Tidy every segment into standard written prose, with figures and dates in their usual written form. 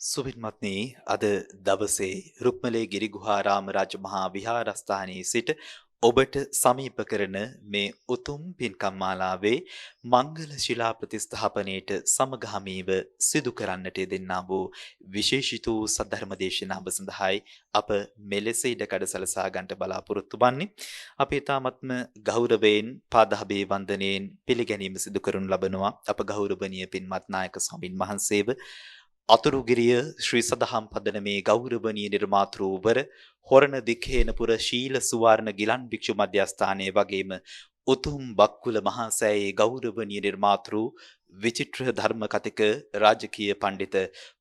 සුවින්මත්නි අද දවසේ රුක්මලේ ගිරිගුහාරාම රාජමහා විහාරස්ථානයේ සිට ඔබට සමීප කරන මේ උතුම් පින්කම් මාලාවේ මංගල ශිලා ප්‍රතිස්ථාපනයේට සමගාමීව සිදු කරන්නට යෙදෙන්නා වූ විශේෂිත වූ සද්ධර්ම දේශනාව සඳහායි අප මෙලෙස ඉඩකඩ සලසා ගන්නට බලාපොරොත්තු වන්නේ. අපි ඊ타මත්ම ගෞරවයෙන් පාදහබේ වන්දනයෙන් පිළිගැනීම සිදු කරනු ලබනවා. අප ගෞරවනීය පින්වත් නායක ස්වාමින් වහන්සේව අතුරුගිරිය ශ්‍රී සදහම් පදනමේ ගෞරවනීය නිර්මාතෘවර හොරණ දිඛේනපුර ශීල සුවර්ණ ගිලන් භික්ෂු මධ්‍යස්ථානයේ වගේම උතුම් බක්කුල මහා සෑයේ ගෞරවනීය නිර්මාතෘ විචිත්‍ර ධර්ම කතික රාජකීය පඬිත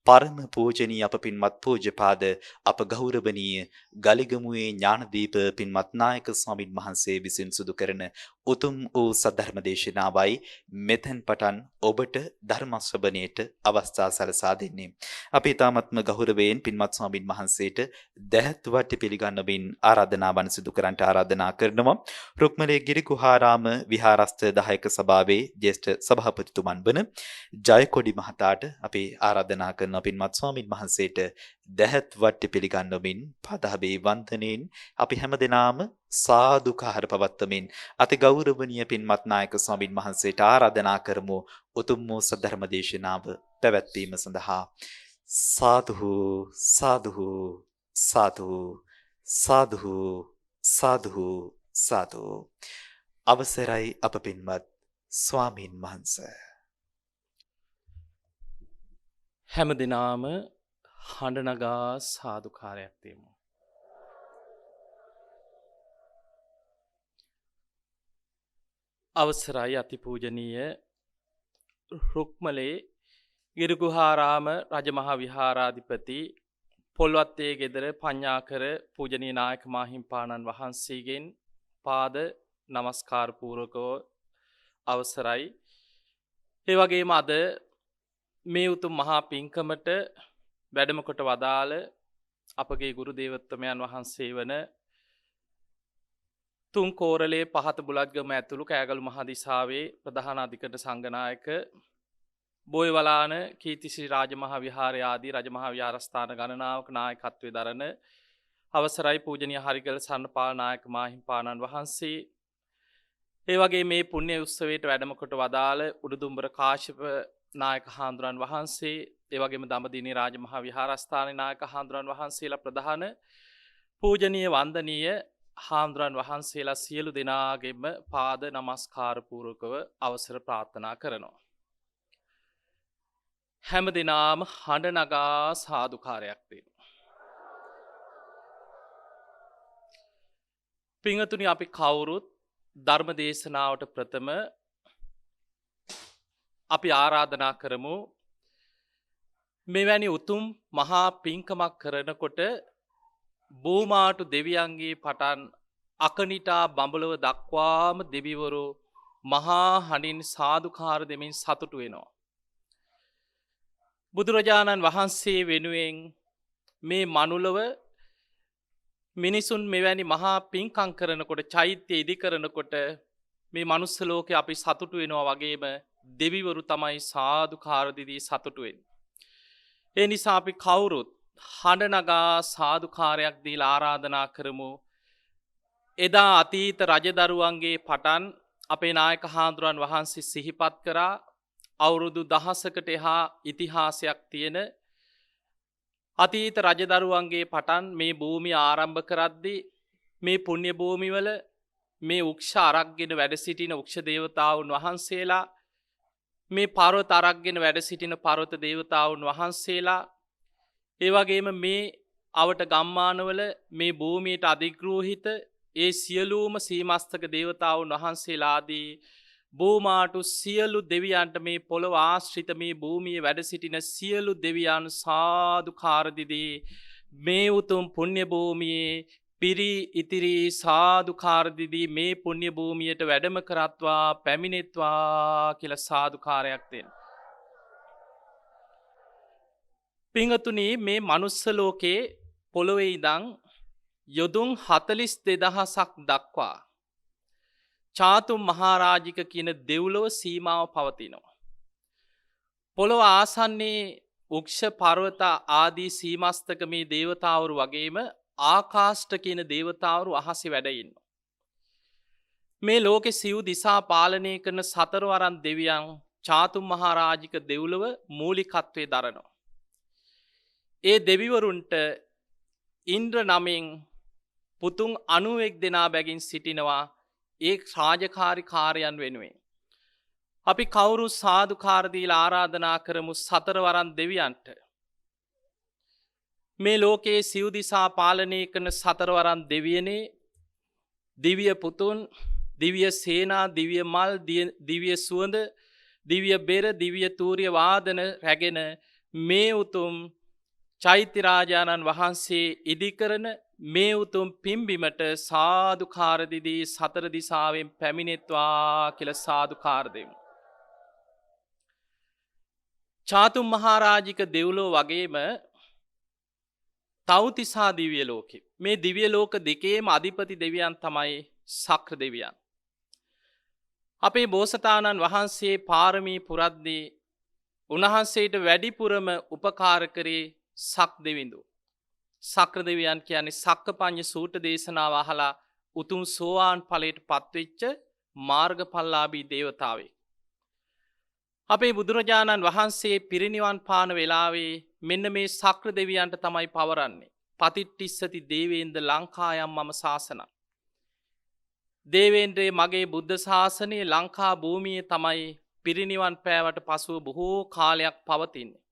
පරම පූජනීය අප පින්වත් පූජ්‍යපාද අප ගෞරවනීය ගලිගමුවේ ඥානදීප පින්වත් නායක ස්වාමින් වහන්සේ විසින් සිදු කරන උතුම් වූ සද්ධර්ම දේශනාවයි මෙතෙන් පටන් ඔබට ධර්ම ශ්‍රවණයට අවස්ථා සලසා දෙන්නේ. අපි ඊ타මත්ම ගෞරවයෙන් පින්වත් ස්වාමින් වහන්සේට දැහත් වට පිළිගන්නමින් ආරාධනාවන් සිදු කරන්නට ආරාධනා කරනවා. රුක්මලේ ගිරිගුහාරාම විහාරස්ථ දායක සභාවේ ජ්‍යෙෂ්ඨ සභාපතිතුමන් වන ජයකොඩි මහතාට අපි ආරාධනා කරන පින්වත් ස්වාමින් වහන්සේට දැහත් වට පිළිගන්නමින් පදහබේ වන්දනෙන් අපි හැමදෙනාම සාදුකාර පවත්වමින් අති ගෞරවනීය පින්වත් නායක ස්වාමින් වහන්සේට ආරාධනා කරමු උතුම් වූ සද්ධර්ම දේශනාව පැවැත්වීම සඳහා. සාදු සාදු සාදු සාදු සාදු සාදු. අවසරයි අප පින්වත් ස්වාමින් වහන්සේ. හැම දිනාම හඬ නගා සාදුකාරයක් දෙමු. අවසරයි අතිපූජනීය රුක්මලේ ගිරිගුහාරාම රජමහා විහාරාධිපති පොල්වත්තේ ගෙදර පඤ්ඤාකර පූජනීය නායක මාහිම්පාණන් වහන්සේගෙන් පාද නමස්කාර පූර්වකව අවසරයි. ඒ වගේම අද මේ උතුම් මහා පින්කමට වැඩම කොට වදාළ අපගේ ගුරු දේවෝත්තමයන් වහන්සේ වන තුන් කෝරළේ පහත බුලත්ගම ඇතුළු කෑගලු මහදිසාවේ ප්‍රධාන අධිකරණ සංඝනායක බෝයවලාන කීර්තිශ්‍රී රාජමහා විහාරය ආදී රජමහා විහාරස්ථාන ගණනාවක නායකත්වයේ දරන අවසරයි පූජනීය හරිගල සන්නපාල නායක මාහිම්පාණන් වහන්සේ, ඒ වගේ මේ පුණ්‍ය උත්සවයට වැඩම කොට වදාළ උඩුදුම්බර කාශ්‍යප නායක හාමුදුරන් වහන්සේ, ඒ වගේම දඹදිවි රාජමහා විහාරස්ථානයේ නායක හාමුදුරන් වහන්සේලා ප්‍රධාන පූජනීය වන්දනීය හාමුදුරන් වහන්සේලා සියලු දෙනාගේම පාද නමස්කාර පූර්වකව අවසර ප්‍රාර්ථනා කරනවා. හැම දිනාම හඬ නගා සාදුකාරයක් දෙනවා. පින්වතුනි, අපි කවුරුත් ධර්ම දේශනාවට ප්‍රථම අපි ආරාධනා කරමු මෙවැනි උතුම් මහා පින්කමක් කරනකොට බෝමාටු දෙවියන්ගේ පටන් අකනිටා බඹලව දක්වාම දෙවිවරු මහා හඬින් සාදුකාර දෙමින් සතුටු වෙනවා. බුදුරජාණන් වහන්සේ වෙනුවෙන් මේ මනුලව මිනිසුන් මෙවැනි මහා පින්කම් කරනකොට, චෛත්‍ය ඉදි කරනකොට මේ මනුස්ස ලෝකේ අපි සතුටු වෙනවා වගේම දෙවිවරු තමයි සාදුකාර දීදී සතුටු වෙන්නේ. ඒ නිසා අපි කවුරුත් හඬ නගා සාදුකාරයක් දීලා ආරාධනා කරමු. එදා අතීත රජදරුවන්ගේ පටන් අපේ නායක හාමුදුරන් වහන්සේ සිහිපත් කරා අවුරුදු දහසකට එහා ඉතිහාසයක් තියෙන අතීත රජදරුවන්ගේ පටන් මේ භූමිය ආරම්භ කරද්දී මේ පුණ්‍ය භූමිවල මේ වෘක්ෂ අරක්ගෙන වැඩ සිටින වෘක්ෂ දේවතාවුන් වහන්සේලා, මේ පර්වත අරක්ගෙන වැඩ සිටින පර්වත දේවතාවුන් වහන්සේලා, ඒ වගේම මේ අවට ගම්මානවල මේ භූමියට අධිග්‍රෝහිත ඒ සියලුම සීමස්තක දේවතාවුන් වහන්සේලා ආදී බෝමාටු සියලු දෙවියන්ට මේ පොළොව ආශ්‍රිත මේ භූමියේ වැඩ සිටින සියලු දෙවියන් සාදුකාර දීදී මේ උතුම් පුණ්‍ය භූමියේ පිරි ඉතිරි සාදුකාර දීදී මේ පුණ්‍ය භූමියට වැඩම කරත්වා පැමිණෙත්වා කියලා සාදුකාරයක් දෙන්න. පින්වතුනි, මේ මනුස්ස ලෝකේ පොළොවේ ඉඳන් යොදුන් 42,000ක් දක්වා චාතුම් මහරජික කියන දෙව්ලොව සීමාව පවතිනවා. පොළොව ආසන්නයේ උක්ෂ පර්වත ආදී සීමස්තක මේ දේවතාවරු වගේම ආකාෂ්ට කියන දේවතාවරු අහසේ වැඩ ඉන්නවා. මේ ලෝකේ සිව් දිසා පාලනය කරන සතරවරන් දෙවියන් චාතුම් මහරජික දෙව්ලොව මූලිකත්වයේ දරනවා. ඒ දෙවිවරුන්ට ඉන්ද්‍ර නමින් පුතුන් 91 දෙනා බැගින් සිටිනවා ඒ රාජකාරී කාර්යයන් වෙනුවෙන්. අපි කවුරු සාදුකාර දීලා ආරාධනා කරමු සතරවරන් දෙවියන්ට. මේ ලෝකයේ සිව් දිසා පාලනය කරන සතරවරන් දෙවියනේ දිව්‍ය පුතුන්, දිව්‍ය සේනා, දිව්‍ය මල්, දිව්‍ය සුවඳ, දිව්‍ය බෙර, දිව්‍ය තූර්ය වාදන රැගෙන මේ උතුම් චෛත්‍ය රාජානන් වහන්සේ ඉදිකරන මේ උතුම් පිම්බිමට සාදුකාර දිදී සතර දිසාවෙන් පැමිණෙත්වා කියලා සාදුකාර දෙමු. චාතුම් මහරජික දෙව්ලොව වගේම තව්තිසා දිව්‍ය ලෝකෙ. මේ දිව්‍ය ලෝක දෙකේම අධිපති දෙවියන් තමයි සක්‍ර දෙවියන්. අපේ බෝසතාණන් වහන්සේ පාරමී පුරද්දී උන්වහන්සේට වැඩිපුරම උපකාර කරේ සක් දෙවිඳු. සක්‍ර දෙවියන් කියන්නේ සක්කපඤ්ඤ සූත්‍ර දේශනාව අහලා උතුම් සෝවාන් ඵලයට පත්වෙච්ච මාර්ගඵලලාභී දේවතාවෙක්. අපේ බුදුරජාණන් වහන්සේ පිරිනිවන් පාන වෙලාවේ මෙන්න මේ සක්‍ර දෙවියන්ට තමයි පවරන්නේ. පතිට්ඨිස්සති දේවේන්ද්‍ර ලංකායම් මම ශාසනං. දේවේන්ද්‍රේ මගේ බුද්ධ ශාසනයේ ලංකා භූමියේ තමයි පිරිනිවන් පෑවට පසුව බොහෝ කාලයක් පවතින්නේ.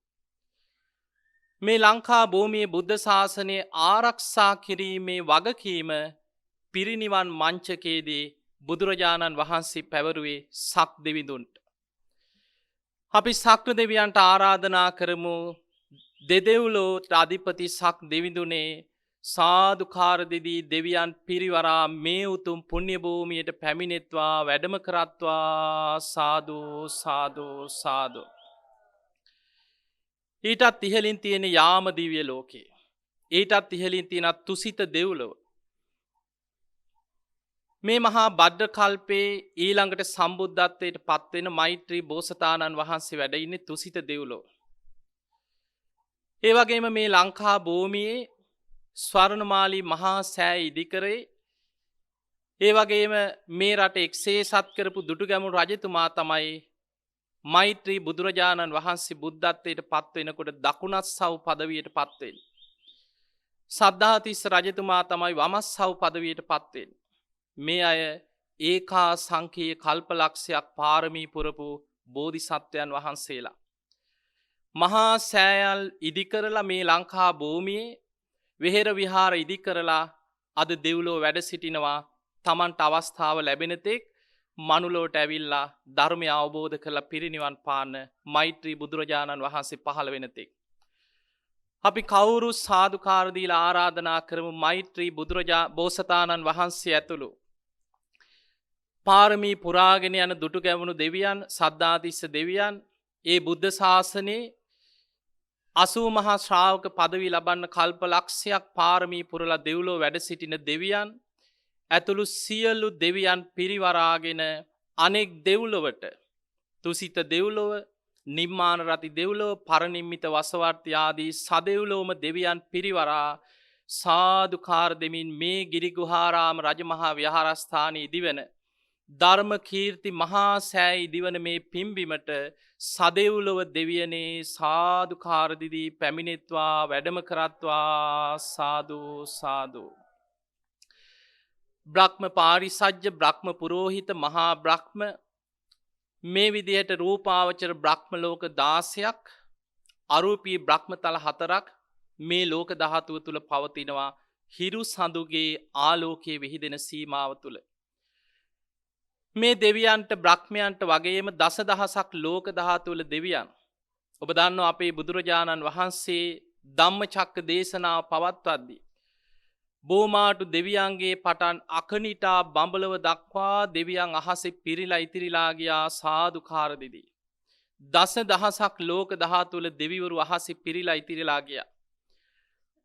මේ ලංකා භූමියේ බුද්ධ ශාසනය ආරක්ෂා කිරීමේ වගකීම පිරිනිවන් මංචකයේදී බුදුරජාණන් වහන්සේ පැවරුවේ සක් දෙවිඳුන්ට. අපි සක්‍ර දෙවියන්ට ආරාධනා කරමු දෙදෙව්ලොවට අධිපති සක් දෙවිඳුනේ සාදුකාර දෙදී දෙවියන් පිරිවරා මේ උතුම් පුණ්‍ය භූමියට පැමිණෙත්වා වැඩම කරත්වා සාදු සාදු සාදු. ඊටත් ඉහළින් තියෙන යාම දිව්‍ය ලෝකේ. ඊටත් ඉහළින් තියෙන තුසිත දෙව්ලොව. මේ මහා බද්ද කල්පේ ඊළඟට සම්බුද්ධත්වයට පත්වෙන මෛත්‍රී බෝසතාණන් වහන්සේ වැඩ ඉන්නේ තුසිත දෙව්ලොව. ඒ වගේම මේ ලංකා භූමියේ ස්වර්ණමාලී මහා සෑය ඉදිකරේ. ඒ වගේම මේ රට එක්සේසත් කරපු දුටුගැමුණු රජතුමා තමයි මෛත්‍රී බුදුරජාණන් වහන්සේ බුද්ධත්වයට පත්වෙනකොට දකුණස්සව් පදවියට පත්වෙන්නේ. සද්ධාතිස්ස රජතුමා තමයි වමස්සව් පදවියට පත්වෙන්නේ. මේ අය ඒකා සංකීය කල්පලක්ෂයක් පාරමී පුරපු බෝධිසත්වයන් වහන්සේලා. මහා සෑයල් ඉදිකරලා මේ ලංකා භූමියේ වෙහෙර විහාර ඉදිකරලා අද දෙව්ලොව වැඩ සිටිනවා. තමන්ට අවස්ථාව ලැබෙන තෙක් මනුලොවට ඇවිල්ලා ධර්මය අවබෝධ කරලා පිරිනිවන් පාන්න මෛත්‍රී බුදුරජාණන් වහන්සේ පහළ වෙන තෙක්. අපි කවුරු සාදුකාර දීලා ආරාධනා කරමු මෛත්‍රී බෝසතාණන් වහන්සේ ඇතුළු පාරමී පුරාගෙන යන දුටුගැමුණු දෙවියන්, සද්ධාතිස්ස දෙවියන්, ඒ බුද්ධ ශාසනයේ 80 මහා ශ්‍රාවක පදවි ලබන්න කල්ප ලක්ෂයක් පාරමී පුරලා දෙව්ලොව වැඩ සිටින දෙවියන් ඇතුළු සියලු දෙවියන් පිරිවරාගෙන අනෙක් දෙව්ලොවට තුසිත දෙව්ලොව, නිම්මාන රති දෙව්ලොව, පරනිම්මිත වසවර්ති ආදී සදෙව්ලොවම දෙවියන් පිරිවරා සාදුකාර දෙමින් මේ ගිරිගුහාරාම රජමහා විහාරස්ථානයේ ඉදිවෙන ධර්ම කීර්ති මහා සෑය ඉදිවන මේ පිම්බිමට සදෙව්ලොව දෙවියනේ සාදුකාර දිදී පැමිණෙත්වා වැඩම කරත්වා සාදු සාදු. බ්‍රහ්ම පාරිසජ්ජ බ්‍රහ්ම පුරෝහිත මහා බ්‍රහ්ම මේ විදිහට රූපාවචර බ්‍රහ්ම ලෝක 16ක් අරූපී බ්‍රහ්මතල 4ක් මේ ලෝක ධාතුව තුල පවතිනවා හිරු සඳුගේ ආලෝකයේ විහිදෙන සීමාව තුල. මේ දෙවියන්ට බ්‍රහ්මයන්ට වගේම දසදහසක් ලෝක ධාතුවල දෙවියන්. ඔබ දන්නවා අපේ බුදුරජාණන් වහන්සේ ධම්මචක්ක දේශනාව පවත්වද්දී බෝමාටු දෙවියන්ගේ පටන් අකනිටා බඹලව දක්වා දෙවියන් අහසේ පිරීලා ඉතිරිලා ගියා සාදුකාර දෙදී. දසදහසක් ලෝක ධාතුවල දෙවිවරු අහසේ පිරීලා ඉතිරිලා ගියා.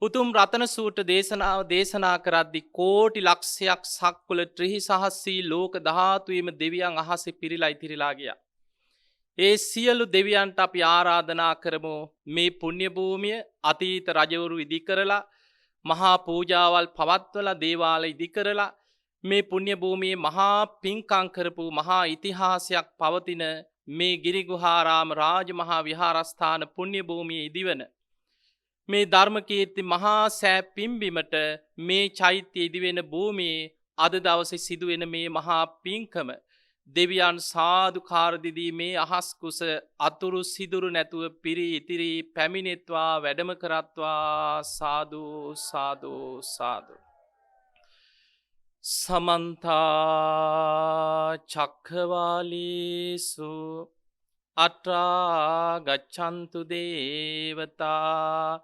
උතුම් රතන සූත්‍ර දේශනාව දේශනා කරද්දී කෝටි ලක්ෂයක් සක්වල ත්‍රිහි සහස්සී ලෝක ධාතුවේම දෙවියන් අහසේ පිරීලා ඉතිරිලා ගියා. ඒ සියලු දෙවියන්ට අපි ආරාධනා කරමු මේ පුණ්‍ය භූමිය අතීත රජවරු ඉදි කරලා මහා පූජාවල් පවත්වලා දේවාල ඉදි කරලා මේ පුණ්‍ය භූමියේ මහා පින්කම් කරපු මහා ඉතිහාසයක් පවතින මේ ගිරිගුහාරාම රාජමහා විහාරස්ථාන පුණ්‍ය භූමියේ ඉදිවන මේ ධර්මකීර්ති මහා සෑ පිම්බිමට මේ චෛත්‍ය ඉදිවෙන භූමියේ අද දවසේ සිදුවෙන මේ මහා පින්කම දෙවියන් සාදුකාර දිදී මේ අහස් කුස අතුරු සිදුරු නැතුව පිරි ඉතිරි පැමිණෙත්වා වැඩම කරත්වා සාදු සාදු සාදු සමන්ත චක්ඛවාලීසු අත්‍රා ගච්ඡන්තු දේවතා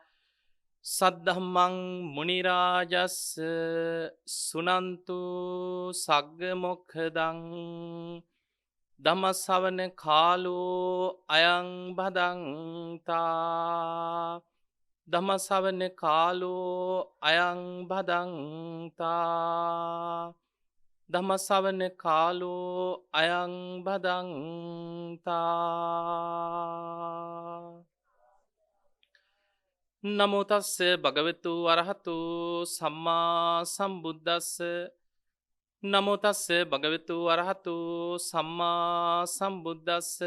සද්ධම්මං මුනි රාජස් සුනන්තු සග්ග මොක්ඛදං ධම්ම ශ්‍රවණ කාලෝ අයං භදංතා ධම්ම ශ්‍රවණ කාලෝ අයං භදංතා ධම්ම ශ්‍රවණ කාලෝ අයං භදංතා නමෝ තස්ස භගවතු අරහතු සම්මා සම්බුද්දස්ස නමෝ තස්ස භගවතු අරහතු සම්මා සම්බුද්දස්ස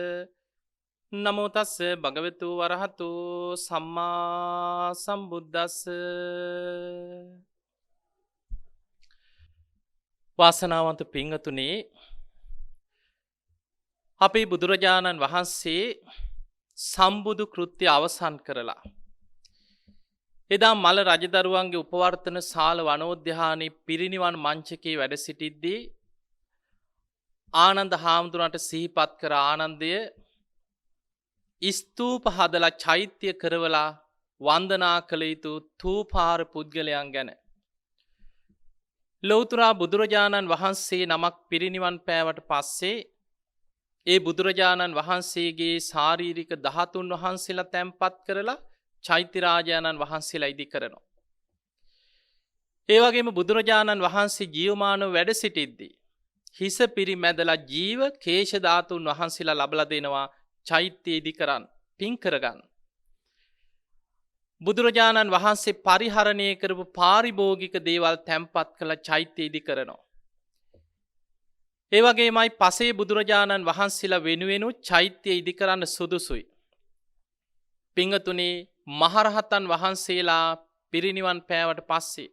නමෝ තස්ස භගවතු අරහතු සම්මා සම්බුද්දස්ස වාසනාවන්ත පින්වතුනි අපේ බුදුරජාණන් වහන්සේ සම්බුදු කෘත්‍ය අවසන් කරලා එදා මල රජදරුවන්ගේ උපවර්තන ශාල වනෝද්‍යානයේ පිරිනිවන් මංචකයේ වැඩ සිටිද්දී ආනන්ද හාමුදුරන්ට සිහිපත් කර ආනන්දය ස්තූප හදලා චෛත්‍ය කරවලා වන්දනා කළ යුතු තූපාර පුද්ගලයන් ගැන ලෞතුරා බුදුරජාණන් වහන්සේ නමක් පිරිනිවන් පෑවට පස්සේ ඒ බුදුරජාණන් වහන්සේගේ ශාරීරික ධාතුන් වහන්සේලා තැන්පත් කරලා චෛත්‍ය රාජානන් වහන්සේලා ඉදි කරනවා. ඒ වගේම බුදුරජාණන් වහන්සේ ජීවමානව වැඩ සිටිද්දී හිස පිරිමැදලා ජීව කේශ ධාතුන් වහන්සේලා ලබලා දෙනවා චෛත්‍ය ඉදි කරන් පින් කරගන්න. බුදුරජාණන් වහන්සේ පරිහරණය කරපු පාරිභෝගික දේවල් තැන්පත් කළ චෛත්‍ය ඉදි කරනවා. ඒ වගේමයි පසේ බුදුරජාණන් වහන්සේලා වෙනුවෙනුත් චෛත්‍ය ඉදි කරන්න සුදුසුයි. පිංගතුනේ මහරහතන් වහන්සේලා පිරිනිවන් පෑවට පස්සේ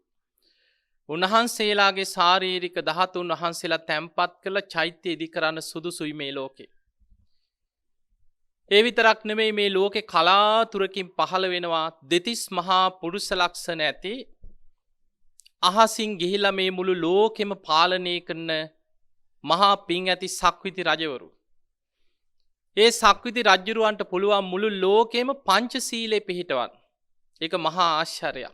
උන්වහන්සේලාගේ ශාරීරික ධාතුන් වහන්සේලා තැන්පත් කළ චෛත්‍ය ඉදි කරන්න සුදුසුයි මේ ලෝකේ. ඒ විතරක් නෙමෙයි මේ ලෝකේ කලාතුරකින් පහළ වෙනවා දෙතිස් මහා පුරුෂ ලක්ෂණ ඇති අහසින් ගිහිලා මේ මුළු ලෝකෙම පාලනය කරන මහා පිං ඇති සක්විති රජවරු. ඒ සක්විති රජ්ජුරුවන්ට පුළුවන් මුළු ලෝකෙම පංචශීලයේ පිහිටවන්න. ඒක මහා ආශ්චර්යයක්.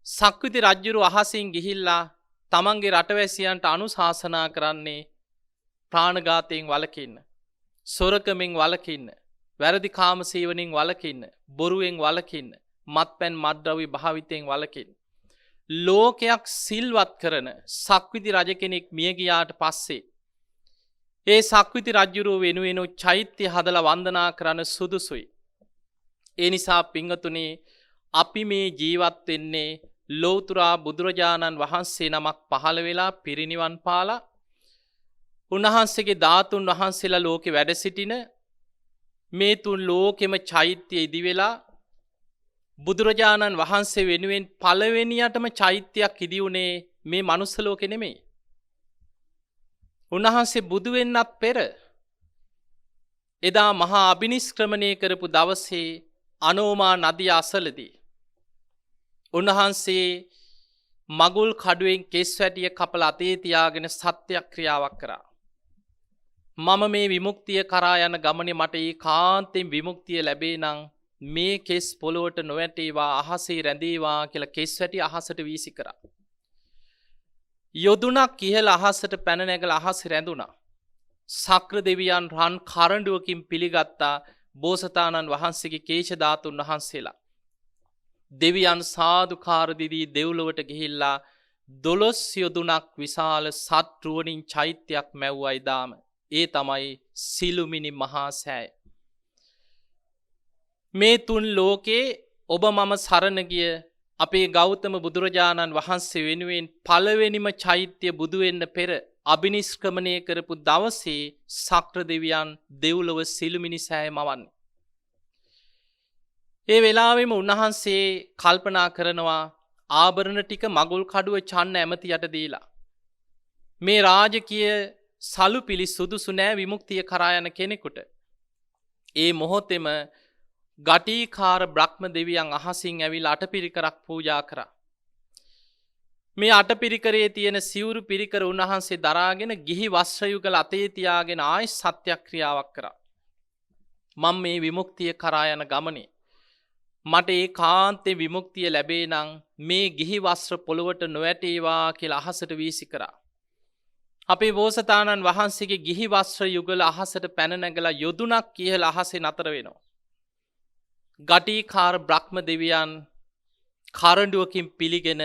සක්විති රජ්ජුරුව අහසින් ගිහිල්ලා තමන්ගේ රටවැසියන්ට අනුශාසනා කරන්නේ ප්‍රාණඝාතයෙන් වළකින්න, සොරකමින් වළකින්න, වැරදි කාම සේවනයෙන් වළකින්න, බොරුවෙන් වළකින්න, මත්පැන් මත්ද්‍රව්‍ය භාවිතයෙන් වළකින්න. ලෝකයක් සිල්වත් කරන සක්විති රජ කෙනෙක් මිය ගියාට පස්සේ ඒ සක්විති රජ්ජුරුව වෙනුවෙන් චෛත්‍ය හදලා වන්දනා කරන්න සුදුසුයි. ඒ නිසා පිංගතුනේ අපි මේ ජීවත් වෙන්නේ ලෞතුරා බුදුරජාණන් වහන්සේ නමක් පහළ වෙලා පිරිනිවන් පාලා උන්වහන්සේගේ ධාතුන් වහන්සේලා ලෝකේ වැඩ සිටින මේ තුන් ලෝකෙම චෛත්‍ය ඉදි වෙලා බුදුරජාණන් වහන්සේ වෙනුවෙන් පළවෙනියටම චෛත්‍යයක් ඉදි උනේ මේ මනුස්ස ලෝකෙ නෙමෙයි. උන්වහන්සේ බුදු වෙන්නත් පෙර එදා මහා අබිනිෂ්ක්‍රමණය කරපු දවසේ අනෝමා නදිය අසලදී උන්වහන්සේ මගුල් කඩුවෙන් කෙස් වැටිය කපලා අතේ තියාගෙන සත්‍යක්‍රියාවක් කරා. මම මේ විමුක්තිය කරා යන ගමනේ මට ඒකාන්තයෙන් විමුක්තිය ලැබේ නම් මේ කෙස් පොළොවට නොවැටේවා අහසේ රැඳේවා කියලා කෙස් වැටි අහසට වීසි කරා. යොදුනක් ඉහළ අහසට පැන නැගලා අහසේ රැඳුණා. සක්‍ර දෙවියන් රන් කරඬුවකින් පිළිගත්තා බෝසතාණන් වහන්සේගේ කේශ ධාතුන් වහන්සේලා. දෙවියන් සාදුකාර දිදී දෙව්ලොවට ගිහිල්ලා 12 යොදුනක් විශාල සත්රුවණින් චෛත්‍යයක් මැව්වයි දාම. ඒ තමයි සිළුමිණි මහා සෑය. මේ තුන් ලෝකේ ඔබ මම සරණ ගිය අපේ ගෞතම බුදුරජාණන් වහන්සේ වෙනුවෙන් පළවෙනිම චෛත්‍ය බුදු වෙන්න පෙර අබිනිෂ්ක්‍රමණය කරපු දවසේ සක්‍ර දෙවියන් දෙව්ලොව සිළුමිණි සෑය මවන්නේ. ඒ වෙලාවෙම උන්වහන්සේ කල්පනා කරනවා ආභරණ ටික මගුල් කඩුව චන්න ඇමතියට දීලා. මේ රාජකීය සලු පිළි සුදුසු නෑ විමුක්තිය කරා යන කෙනෙකුට. ඒ මොහොතෙම ගටීකාර බ්‍රහ්ම දෙවියන් අහසින් ඇවිල්ලා අටපිරිකරක් පූජා කරා. මේ අටපිරිකරේ තියෙන සිවුරු පිරිකර උන්වහන්සේ දරාගෙන ගිහි වස්ත්‍ර යුගල අතේ තියාගෙන ආයි සත්‍යක්‍රියාවක් කරා. මම මේ විමුක්තිය කරා යන ගමනේ මට ඒකාන්තේ විමුක්තිය ලැබේ නම් මේ ගිහි වස්ත්‍ර පොළොවට නොවැටේවා කියලා අහසට වීසි කරා. අපේ බෝසතාණන් වහන්සේගේ ගිහි වස්ත්‍ර යුගල අහසට පැන නැගලා යොදුනක් කියලා අහසේ නතර වෙනවා. ගටීකාර බ්‍රහ්ම දෙවියන් කරඬුවකින් පිළිගෙන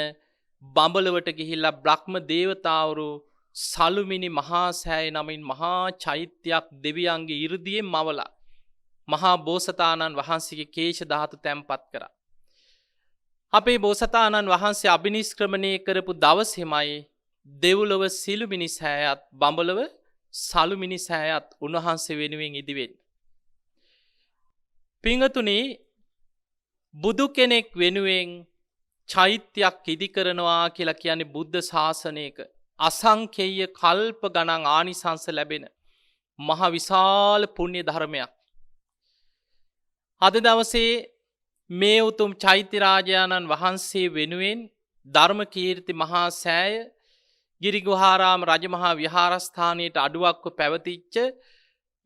බඹලවට ගිහිල්ලා බ්‍රහ්ම දේවතාවරු සලුමිණි මහා සෑය නමින් මහා චෛත්‍යයක් දෙවියන්ගේ 이르දියෙන් මවලා මහා බෝසතාණන් වහන්සේගේ කේශ ධාතු තැන්පත් කරා. අපේ බෝසතාණන් වහන්සේ අබිනිෂ්ක්‍රමණය කරපු දවසේමයි දෙව්ලොව සිළුමිණි සෑයත් බඹලව සලුමිණි සෑයත් උන්වහන්සේ වෙනුවෙන් ඉදිවෙන්නේ. පිංගතුනි බුදු කෙනෙක් වෙනුවෙන් චෛත්‍යයක් ඉදි කරනවා කියලා කියන්නේ බුද්ධ ශාසනයක අසංකේය කල්ප ගණන් ආනිසංස ලැබෙන මහ විශාල පුණ්‍ය ධර්මයක්. අද දවසේ මේ උතුම් චෛත්‍ය රාජානන් වහන්සේ වෙනුවෙන් ධර්ම කීර්ති මහා සෑය ගිරිගුහාරාම රජමහා විහාරස්ථානයට අඩුවක්ව පැවතිච්ච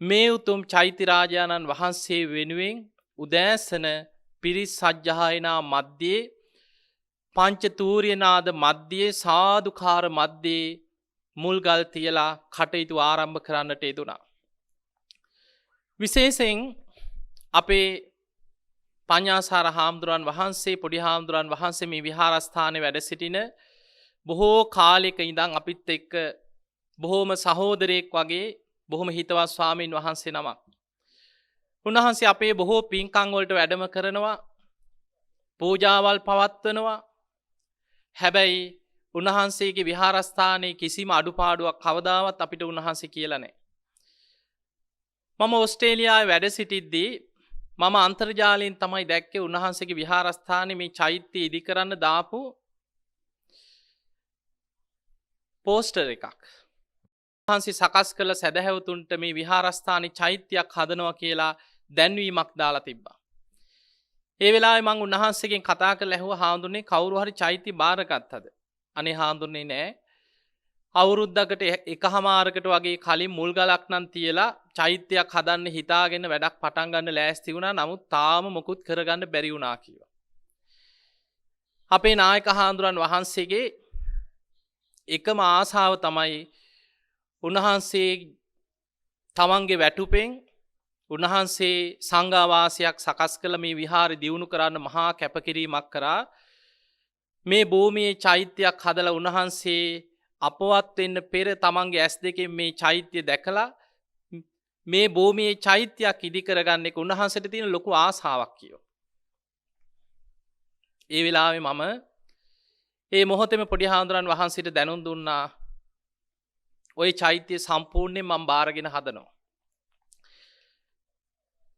මේ උතුම් චෛත්‍ය රාජානන් වහන්සේ වෙනුවෙන් උදෑසන පිරිස් සජ්ජායනා මැද්දේ පංච තූර්යනාද මැද්දේ සාදුකාර මැද්දේ මුල්ගල් තියලා කටයුතු ආරම්භ කරන්නට යෙදුණා. විශේෂයෙන් අපේ පඤ්ඤාසාර හාමුදුරන් වහන්සේ පොඩි හාමුදුරන් වහන්සේ මේ විහාරස්ථානයේ වැඩ සිටින බොහෝ කාලයක ඉඳන් අපිත් එක්ක බොහෝම සහෝදරයෙක් වගේ බොහොම හිතවත් ස්වාමීන් වහන්සේ නමක්. උන්වහන්සේ අපේ බොහෝ පින්කම් වලට වැඩම කරනවා, පූජාවල් පවත්වනවා. හැබැයි උන්වහන්සේගේ විහාරස්ථානයේ කිසිම අඩුපාඩුවක් කවදාවත් අපිට උන්වහන්සේ කියලා නැහැ. මම ඕස්ට්‍රේලියාවේ වැඩ සිටිද්දී මම අන්තර්ජාලයෙන් තමයි දැක්කේ උන්වහන්සේගේ විහාරස්ථානයේ මේ චෛත්‍ය ඉදි කරන්න දාපු පෝස්ටර් එකක්. උන්වහන්සේ සකස් කළ සදහැවතුන්ට මේ විහාරස්ථානයේ චෛත්‍යයක් හදනවා කියලා දැන්වීමක් දාලා තිබ්බා. ඒ වෙලාවේ මම උන්වහන්සේගෙන් කතා කරලා ඇහුවා හාමුදුරනේ කවුරු හරි චෛත්‍ය බාරගත්තද? අනේ හාමුදුරනේ නෑ. අවුරුද්දකට එකහමාරකට වගේ කලින් මුල් ගලක් නම් තියලා චෛත්‍යයක් හදන්න හිතාගෙන වැඩක් පටන් ගන්න ලෑස්ති වුණා. නමුත් තාම මොකුත් කරගන්න බැරි වුණා කිව්වා. අපේ නායක හාමුදුරන් වහන්සේගේ එකම ආසාව තමයි උන්වහන්සේ තමන්ගේ වැටුපෙන් උන්වහන්සේ සංඝාවාසයක් සකස් කළ මේ විහාරය දියුණු කරන්න මහා කැපකිරීමක් කරා. මේ භූමියේ චෛත්‍යයක් හදලා උන්වහන්සේ අපවත් වෙන්න පෙර තමන්ගේ ඇස් දෙකෙන් මේ චෛත්‍ය දැකලා මේ භූමියේ චෛත්‍යයක් ඉදි කරගන්න එක උන්වහන්සේට තියෙන ලොකු ආසාවක් කියෝ. ඒ වෙලාවේ මම ඒ මොහොතේම පොඩි හාමුදුරන් වහන්සේට දැනුම් දුන්නා ওই චෛත්‍ය සම්පූර්ණයෙන් මම බාරගෙන හදනවා.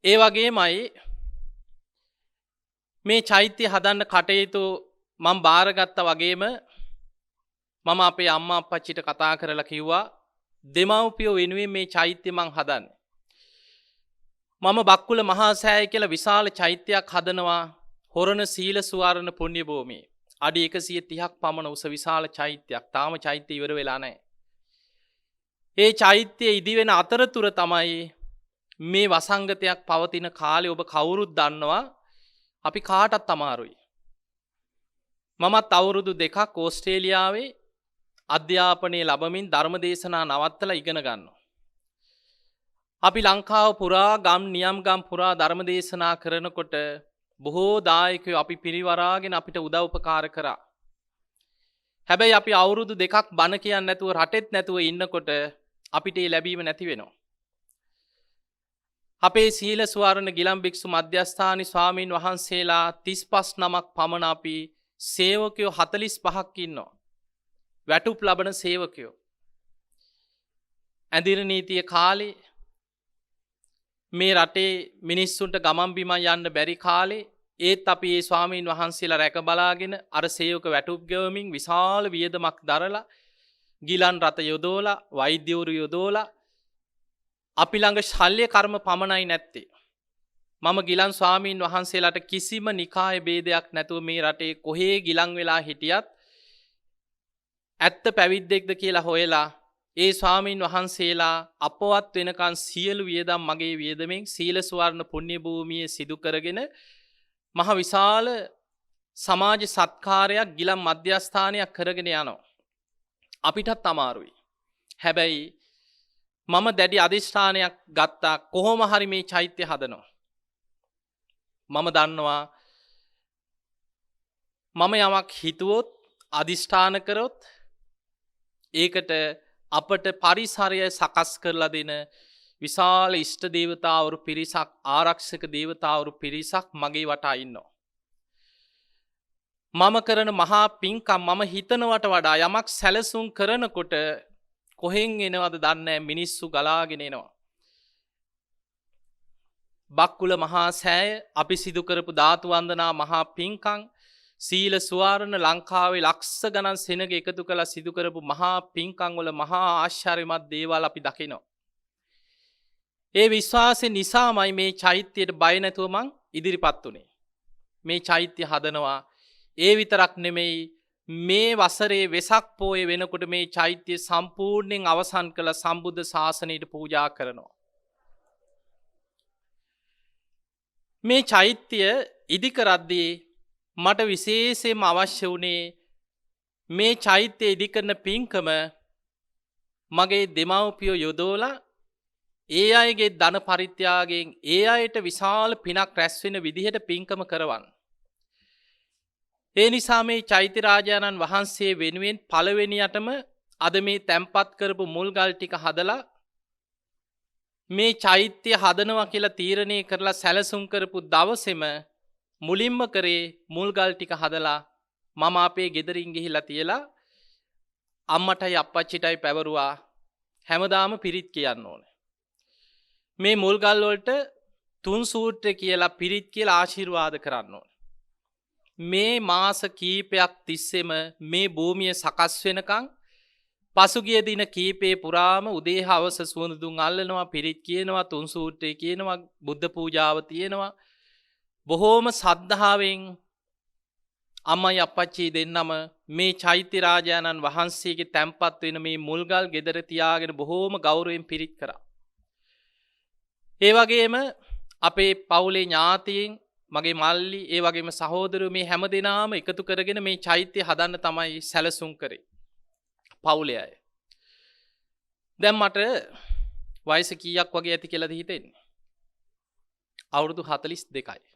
ඒ වගේමයි මේ චෛත්‍ය හදන්න කටයුතු මම බාරගත්තා වගේම මම අපේ අම්මා අප්පච්චිට කතා කරලා කිව්වා දෙමව්පියෝ වෙනුවෙන් මේ චෛත්‍ය මං හදන්නේ. මම බක්කුල මහා සෑය කියලා විශාල චෛත්‍යයක් හදනවා හොරණ සීල සුවර්ණ පුණ්‍ය භූමියේ. අඩි 130ක් පමණ උස විශාල චෛත්‍යයක්. තාම චෛත්‍ය ඉවර වෙලා නැහැ. ඒ චෛත්‍ය ඉදි වෙන අතරතුර තමයි මේ වසංගතයක් පවතින කාලේ ඔබ කවුරුත් දන්නවා අපි කාටත් අමාරුයි. මමත් අවුරුදු 2ක් ඕස්ට්‍රේලියාවේ අධ්‍යාපනය ලැබමින් ධර්මදේශනා නවත්තලා ඉගෙන ගන්නවා. අපි ලංකාව පුරා ගම් නියම් ගම් පුරා ධර්මදේශනා කරනකොට බොහෝ දායකයෝ අපි පිරිවරාගෙන අපිට උදව් උපකාර කරා. හැබැයි අපි අවුරුදු 2ක් බණ කියන්නේ නැතුව රටෙත් නැතුව ඉන්නකොට අපිට ඒ ලැබීම නැති වෙනවා. අපේ සීල ස්වරණ ගිලම් භික්ෂු මධ්‍යස්ථානි ස්වාමීන් වහන්සේලා 35 නමක් පමණ අපි සේවකයෝ 45ක් ඉන්නවා. වැටුප් ලබන සේවකයෝ. ඇඳිර නීතිය කාලේ මේ රටේ මිනිස්සුන්ට ගමන් බිමන් යන්න බැරි කාලේ ඒත් අපි ඒ ස්වාමීන් වහන්සේලා රැක බලාගෙන අර සේවක වැටුප් ගෙවමින් විශාල වියදමක් දරලා ගිලන් රත යොදෝලා වෛද්‍යවරු යොදෝලා අපි ළඟ ශල්‍ය කර්ම පමණයි නැත්තේ. මම ගිලන් ස්වාමීන් වහන්සේලාට කිසිම නිකාය ભેදයක් නැතුව මේ රටේ කොහේ ගිලන් වෙලා හිටියත් ඇත්ත පැවිද්දෙක්ද කියලා හොයලා ඒ ස්වාමීන් වහන්සේලා අපවත් වෙනකන් සියලු වියදම් මගේ වියදමෙන් සීල ස්වර්ණ පුණ්‍ය භූමියේ සිදු කරගෙන මහ විශාල සමාජ සත්කාරයක් ගිලන් මධ්‍යස්ථානයක් කරගෙන යනවා. අපිටත් අමාරුයි. හැබැයි මම දැඩි අධිෂ්ඨානයක් ගත්තා කොහොම හරි මේ චෛත්‍ය හදනවා. මම දන්නවා මම යමක් හිතුවොත් අධිෂ්ඨාන කරොත් ඒකට අපට පරිසරය සකස් කරලා දෙන විශාල ඉෂ්ට දේවතාවරු පිරිසක් ආරක්ෂක දේවතාවරු පිරිසක් මගේ වටා ඉන්නවා. මම කරන මහා පින්කම් මම හිතනවට වඩා යමක් සැලසුම් කරනකොට කොහෙන් එනවද දන්නේ මිනිස්සු ගලාගෙන එනවා. බක්කුල මහා සෑය අපි සිදු කරපු ධාතු වන්දනා මහා පින්කම් සීල ස්වරණ ලංකාවේ ලක්ෂ ගණන් සෙනග එකතු කළ සිදු කරපු මහා පින්කම් වල මහා ආශ්චර්යමත් දේවල් අපි දකිනවා. ඒ විශ්වාසය නිසාමයි මේ චෛත්‍යයට බය නැතුව මං ඉදිරිපත් උනේ. මේ චෛත්‍ය හදනවා ඒ විතරක් නෙමෙයි මේ වසරේ වෙසක් පෝය වෙනකොට මේ චෛත්‍ය සම්පූර්ණයෙන් අවසන් කළ සම්බුද්ධ ශාසනයට පූජා කරනවා. මේ චෛත්‍ය ඉදි කරද්දී මට විශේෂයෙන්ම අවශ්‍ය වුණේ මේ චෛත්‍ය ඉදි කරන පින්කම මගේ දෙමව්පියෝ යොදවලා ඒ අයගේ ධන පරිත්‍යාගයෙන් ඒ අයට විශාල පිනක් රැස් වෙන විදිහට පින්කම කරවන්න. ඒ නිසා මේ චෛත්‍ය රාජානන් වහන්සේ වෙනුවෙන් පළවෙනියටම අද මේ තැම්පත් කරපු මුල්ගල් ටික හදලා මේ චෛත්‍ය හදනවා කියලා තීරණය කරලා සැලසුම් කරපු දවසේම මුලින්ම කරේ මුල්ගල් ටික හදලා මම අපේ ගෙදරින් ගිහිල්ලා තියලා අම්මටයි අප්පච්චිටයි පැවරුවා හැමදාම පිරිත් කියන්න ඕනේ. මේ මුල්ගල් වලට තුන් සූත්‍රය කියලා පිරිත් කියලා ආශිර්වාද කරන්න ඕනේ. මේ මාස කීපයක් තිස්සෙම මේ භූමිය සකස් වෙනකන් පසුගිය දින කීපේ පුරාම උදේ හවස සුවඳ දුම් අල්ලනවා පිරිත් කියනවා තුන් සූත්‍රය කියනවා බුද්ධ පූජාව තියෙනවා බොහෝම සද්ධාවෙන් අම්මයි අප්පච්චි දෙන්නම මේ චෛත්‍ය රාජානන් වහන්සේගේ තැන්පත් වෙන මේ මුල්ගල් ගෙදර තියාගෙන බොහෝම ගෞරවයෙන් පිරිත් කරා. ඒ වගේම අපේ පවුලේ ඥාතීන් මගේ මල්ලි ඒ වගේම සහෝදරයෝ මේ හැමදෙනාම එකතු කරගෙන මේ චෛත්‍ය හදන්න තමයි සැලසුම් කරේ. පවුලේ අය. දැන් මට වයස කීයක් වගේ ඇති කියලාද හිතෙන්නේ? අවුරුදු 42යි.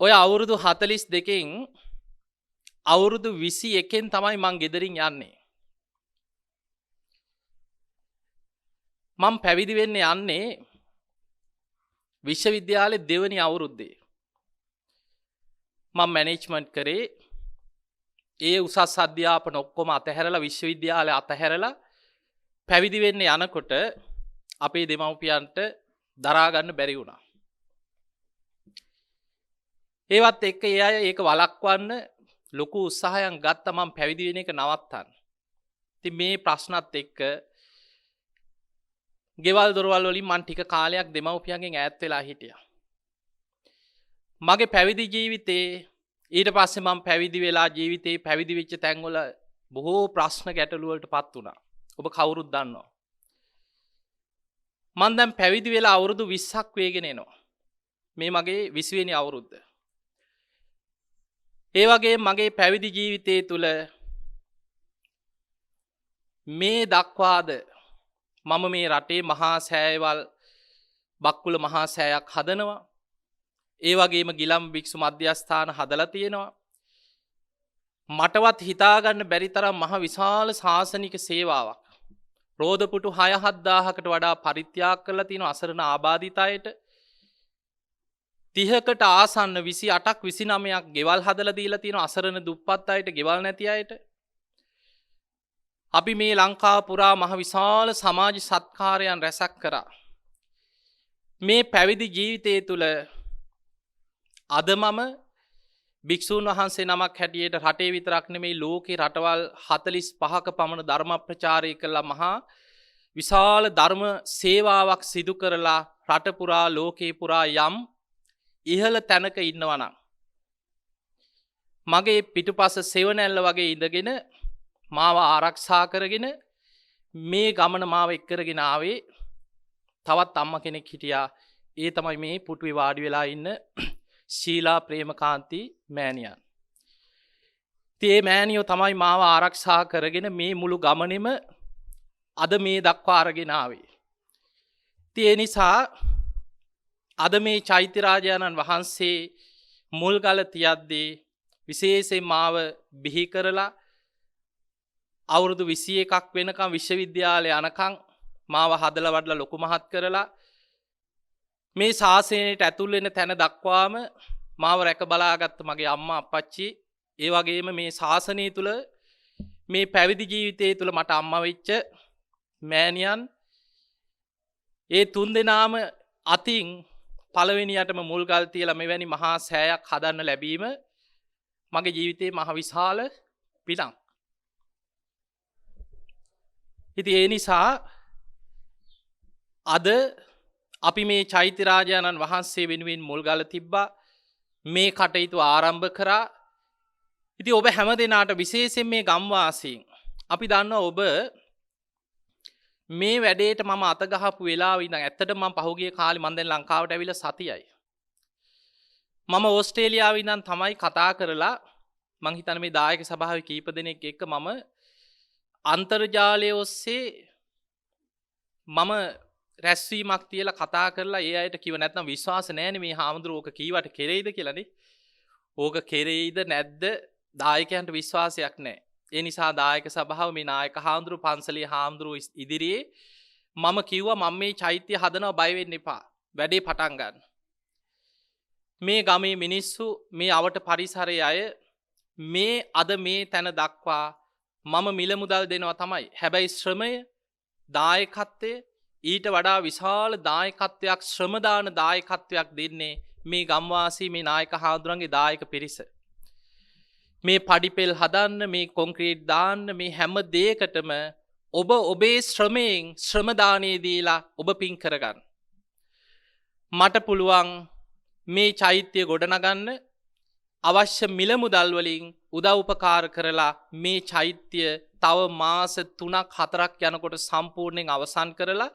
ඔය අවුරුදු 42කින් අවුරුදු 21කින් තමයි මං ගෙදරින් යන්නේ. මම පැවිදි වෙන්න යන්නේ විශ්වවිද්‍යාලේ දෙවනි අවුරුද්දේ. මම මැනේජ්මන්ට් කරේ ඒ උසස් අධ්‍යාපන ඔක්කොම අතහැරලා විශ්වවිද්‍යාලය අතහැරලා පැවිදි වෙන්න යනකොට අපේ දෙමව්පියන්ට දරා ගන්න බැරි වුණා. ඒවත් එක්ක ඒ අය ඒක වළක්වන්න ලොකු උත්සාහයක් ගත්තා මම පැවිදි වෙන එක නවත්තන්න. ඉතින් මේ ප්‍රශ්නත් එක්ක ගෙවල් දොරවල් වලින් මම ටික කාලයක් දෙමව්පියන්ගෙන් ඈත් වෙලා හිටියා. මගේ පැවිදි ජීවිතේ ඊට පස්සේ මම පැවිදි වෙලා ජීවිතේ පැවිදි වෙච්ච තැන්වල බොහෝ ප්‍රශ්න ගැටලු වලටපත් වුණා. ඔබ කවුරුත් දන්නවා. මම දැන් පැවිදි වෙලා අවුරුදු 20ක් වේගෙන එනවා. මේ මගේ 20 වෙනි අවුරුද්ද. ඒ වගේ මගේ පැවිදි ජීවිතයේ තුල මේ දක්වාද මම මේ රටේ මහා සෑයවල් බක්කුල මහා සෑයක් හදනවා. ඒ වගේම ගිලම් භික්ෂු මධ්‍යස්ථාන හදලා තියෙනවා. මටවත් හිතා ගන්න බැරි තරම් මහ විශාල ශාසනික සේවාවක් රෝදපුටු 6-7,000කට වඩා පරිත්‍යාග කරලා තියෙන අසරණ ආබාධිත අයට 30කට ආසන්න 28ක් 29ක් ගෙවල් හදලා දීලා තියෙන අසරණ දුප්පත් අයට ගෙවල් නැති අයට අපි මේ ලංකාව පුරා මහ විශාල සමාජ සත්කාරයන් රැසක් කරා. මේ පැවිදි ජීවිතය තුළ අද මම භික්ෂූන් වහන්සේ නමක් හැටියට රටේ විතරක් නෙමෙයි ලෝකේ රටවල් 45ක පමණ ධර්ම ප්‍රචාරය කළා මහා විශාල ධර්ම සේවාවක් සිදු කරලා රට පුරා ලෝකේ පුරා යම් ඉහළ තැනක ඉන්නවා නම් මගේ පිටුපස සෙවණැල්ල වගේ ඉඳගෙන මාව ආරක්ෂා කරගෙන මේ ගමන මාව එක්කරගෙන ආවේ තවත් අම්මා කෙනෙක් හිටියා. ඒ තමයි මේ පුටුවේ වාඩි වෙලා ඉන්න ශීලා ප්‍රේමකාන්ති මෑණියන්. තේ මෑණියෝ තමයි මාව ආරක්ෂා කරගෙන මේ මුළු ගමනෙම අද මේ දක්වා අරගෙන ආවේ. ඒ නිසා අද මේ චෛත්‍යරාජානන් වහන්සේ මුල්ගල තියද්දී විශේෂයෙන් මාව බිහි කරලා අවුරුදු 21ක් වෙනකම් විශ්වවිද්‍යාලය යනකම් මාව හදලා වඩලා ලොකු මහත් කරලා මේ ශාසනයට ඇතුල් වෙන තැන දක්වාම මාව රැක බලාගත්ත මගේ අම්මා අප්පච්චි ඒ වගේම මේ ශාසනය තුල මේ පැවිදි ජීවිතය තුල මට අම්මා වෙච්ච මෑණියන් ඒ තුන් දෙනාම අතින් පළවෙනියටම මුල්ගල් තියලා මෙවැනි මහා සෑයක් හදන්න ලැබීම මගේ ජීවිතේ මහ විශාල පිටක්. ඉතින් ඒ නිසා අද අපි මේ චෛත්‍යරාජානන් වහන්සේ වෙනුවෙන් මුල්ගල තිබ්බා මේ කටයුතු ආරම්භ කරා. ඉතින් ඔබ හැම දෙනාට විශේෂයෙන් මේ ගම්වාසීන් අපි දන්නවා ඔබ මේ වැඩේට මම අත ගහපු වෙලාව ඉඳන් ඇත්තටම මම පහුගිය කාලේ මම දැන් ලංකාවට ඇවිල්ලා සතියයි. මම ඕස්ට්‍රේලියාවේ ඉඳන් තමයි කතා කරලා මං හිතන්නේ මේ දායක සභාවේ කීප දෙනෙක් එක්ක මම අන්තර්ජාලය ඔස්සේ මම රැස්වීමක් තියලා කතා කරලා ඒ අයට කිව්ව නැත්නම් විශ්වාස නැහැනේ මේ හාමුදුරුවෝ ඕක කීවට කෙරෙයිද කියලානේ. ඕක කෙරෙයිද නැද්ද දායකයන්ට විශ්වාසයක් නැහැ. ඒ නිසා දායක සභාව මේ නායක හාමුදුරුවෝ පන්සලේ හාමුදුරුවෝ ඉදිරියේ මම කිව්වා මම මේ චෛත්‍ය හදනවා බය වෙන්න එපා. වැඩේ පටන් ගන්න. මේ ගමේ මිනිස්සු මේ අවට පරිසරයේ අය මේ අද මේ තැන දක්වා මම මිල මුදල් දෙනවා තමයි. හැබැයි ශ්‍රමය දායකත්වය ඊට වඩා විශාල දායකත්වයක් ශ්‍රමදාන දායකත්වයක් දෙන්නේ මේ ගම්වාසී මේ නායක හාමුදුරන්ගේ දායක පිරිස. මේ පඩිපෙල් හදන්න මේ කොන්ක්‍රීට් දාන්න මේ හැම දෙයකටම ඔබ ඔබේ ශ්‍රමයෙන් ශ්‍රමදානයේ දීලා ඔබ පින් කරගන්න. මට පුළුවන් මේ චෛත්‍ය ගොඩනගන්න අවශ්‍ය මිල මුදල් වලින් උදව් උපකාර කරලා මේ චෛත්‍ය තව මාස 3ක් 4ක් යනකොට සම්පූර්ණයෙන් අවසන් කරලා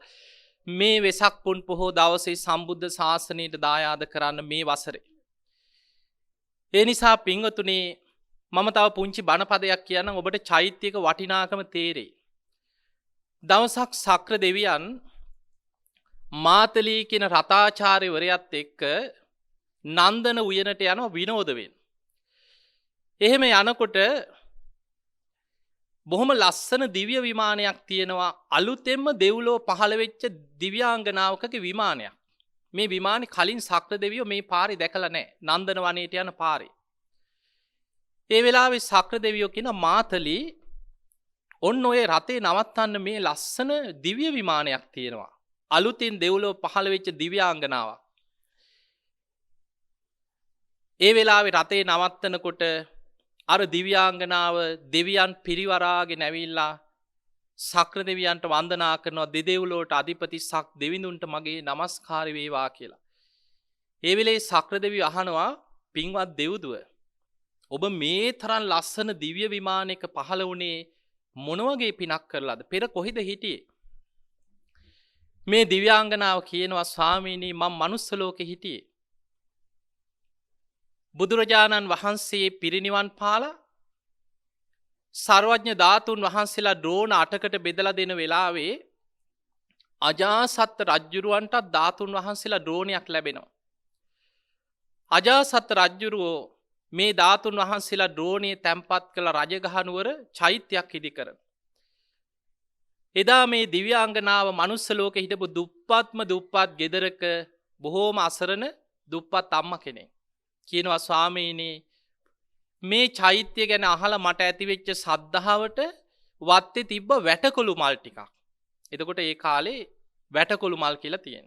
මේ වෙසක් පුන් පොහෝ දවසේ සම්බුද්ධ ශාසනයට දායාද කරන්න මේ වසරේ. ඒ නිසා පින්වතුනි මම තව පුංචි බණපදයක් කියන්නම් ඔබට චෛත්‍යයක වටිනාකම තේරෙයි. දවසක් සක්‍ර දෙවියන් මාතලී කියන රතාචාර්යවරයාත් එක්ක නන්දන උයනට යනවා විනෝද වෙන්න. එහෙම යනකොට බොහොම ලස්සන දිව්‍ය විමානයක් තියෙනවා අලුතෙන්ම දෙව්ලොව පහළ වෙච්ච දිව්‍යාංගනාවකගේ විමානයක්. මේ විමානේ කලින් සක්‍ර දෙවියෝ මේ පාරේ දැකලා නැහැ. නන්දන වනයේට යන පාරේ. ඒ වෙලාවේ සක්‍ර දෙවියෝ කියන මාතලී ඔන්න ඔය රතේ නවත්තන්න මේ ලස්සන දිව්‍ය විමානයක් තියෙනවා. අලුතින් දෙව්ලොව පහළ වෙච්ච දිව්‍යාංගනාවක්. ඒ වෙලාවේ රතේ නවත්තනකොට අර දිව්‍යාංගනාව දෙවියන් පිරිවරාගෙන ඇවිල්ලා සක්‍ර දෙවියන්ට වන්දනා කරනවා දෙදෙව්ලොවට අධිපති සක් දෙවිඳුන්ට මගේ নমස්කාර වේවා කියලා. ඒ වෙලේ සක්‍ර දෙවියෝ අහනවා පින්වත් දෙව්දුව ඔබ මේ තරම් ලස්සන දිව්‍ය විමානයක පහළ වුණේ මොන වගේ පිනක් කරලාද? පෙර කොහෙද හිටියේ? මේ දිව්‍යාංගනාව කියනවා ස්වාමීනි මම මනුස්ස ලෝකෙ හිටියේ. බුදුරජාණන් වහන්සේ පිරිනිවන් පාලා සර්වඥ ධාතුන් වහන්සේලා ද්‍රෝණ 8කට බෙදලා දෙන වෙලාවේ අජාසත් රජුරවන්ට ධාතුන් වහන්සේලා ද්‍රෝණයක් ලැබෙනවා. අජාසත් රජුරෝ මේ ධාතුන් වහන්සේලා ද්‍රෝණේ තැන්පත් කළ රජගහ නුවර චෛත්‍යයක් ඉදි කරන. එදා මේ දිව්‍යාංගනාව මනුස්ස ලෝකෙ හිටපු දුප්පත්ම දුප්පත් ගෙදරක බොහෝම අසරණ දුප්පත් අම්ම කෙනෙක්. කියනවා ස්වාමීනි මේ චෛත්‍ය ගැන අහලා මට ඇතිවෙච්ච සද්ධාවට වත්තේ තිබ්බ වැටකොළු මල් ටිකක්. එතකොට ඒ කාලේ වැටකොළු මල් කියලා තියෙන.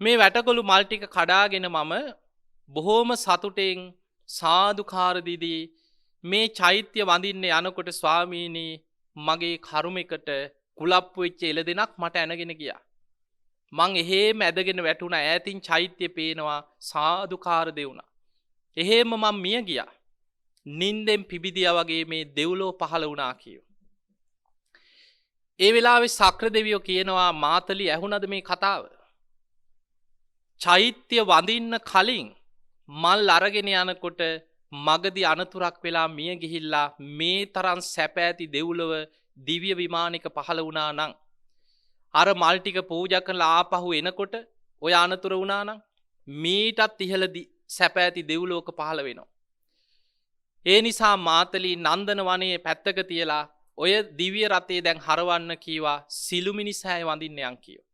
මේ වැටකොළු මල් ටික කඩාගෙන මම බොහෝම සතුටෙන් සාදුකාර දීදී මේ චෛත්‍ය වඳින්න යනකොට ස්වාමීනි මගේ කරුමෙකට කුලප්පු වෙච්ච එළදෙනක් මට ඇනගෙන ගියා. මං එහෙම ඇදගෙන වැටුණා ඈතින් චෛත්‍ය පේනවා සාදුකාර දෙවුණා. එහෙම මම මිය ගියා. නින්දෙන් පිබිදියා වගේ මේ දෙව්ලෝ පහළ වුණා කියෝ. ඒ වෙලාවේ සක්‍ර දෙවියෝ කියනවා මාතලි ඇහුණද මේ කතාව? චෛත්‍ය වඳින්න කලින් මල් අරගෙන යනකොට මගදී අනතුරක් වෙලා මිය ගිහිල්ලා මේ තරම් සැප ඇති දෙව්ලොව දිව්‍ය විමානයක පහළ වුණා නම් අර මල් ටික පූජා කරලා ආපහු එනකොට ඔය අනතුර වුණා නම් මීටත් ඉහළ සැප ඇති දෙව්ලෝක පහළ වෙනවා. ඒ නිසා මාතලි නන්දන වනයේ පැත්තක තියලා ඔය දිව්‍ය රථේ දැන් හරවන්න කීවා සිළුමිණි සෑය වඳින්න යන් කියෝ.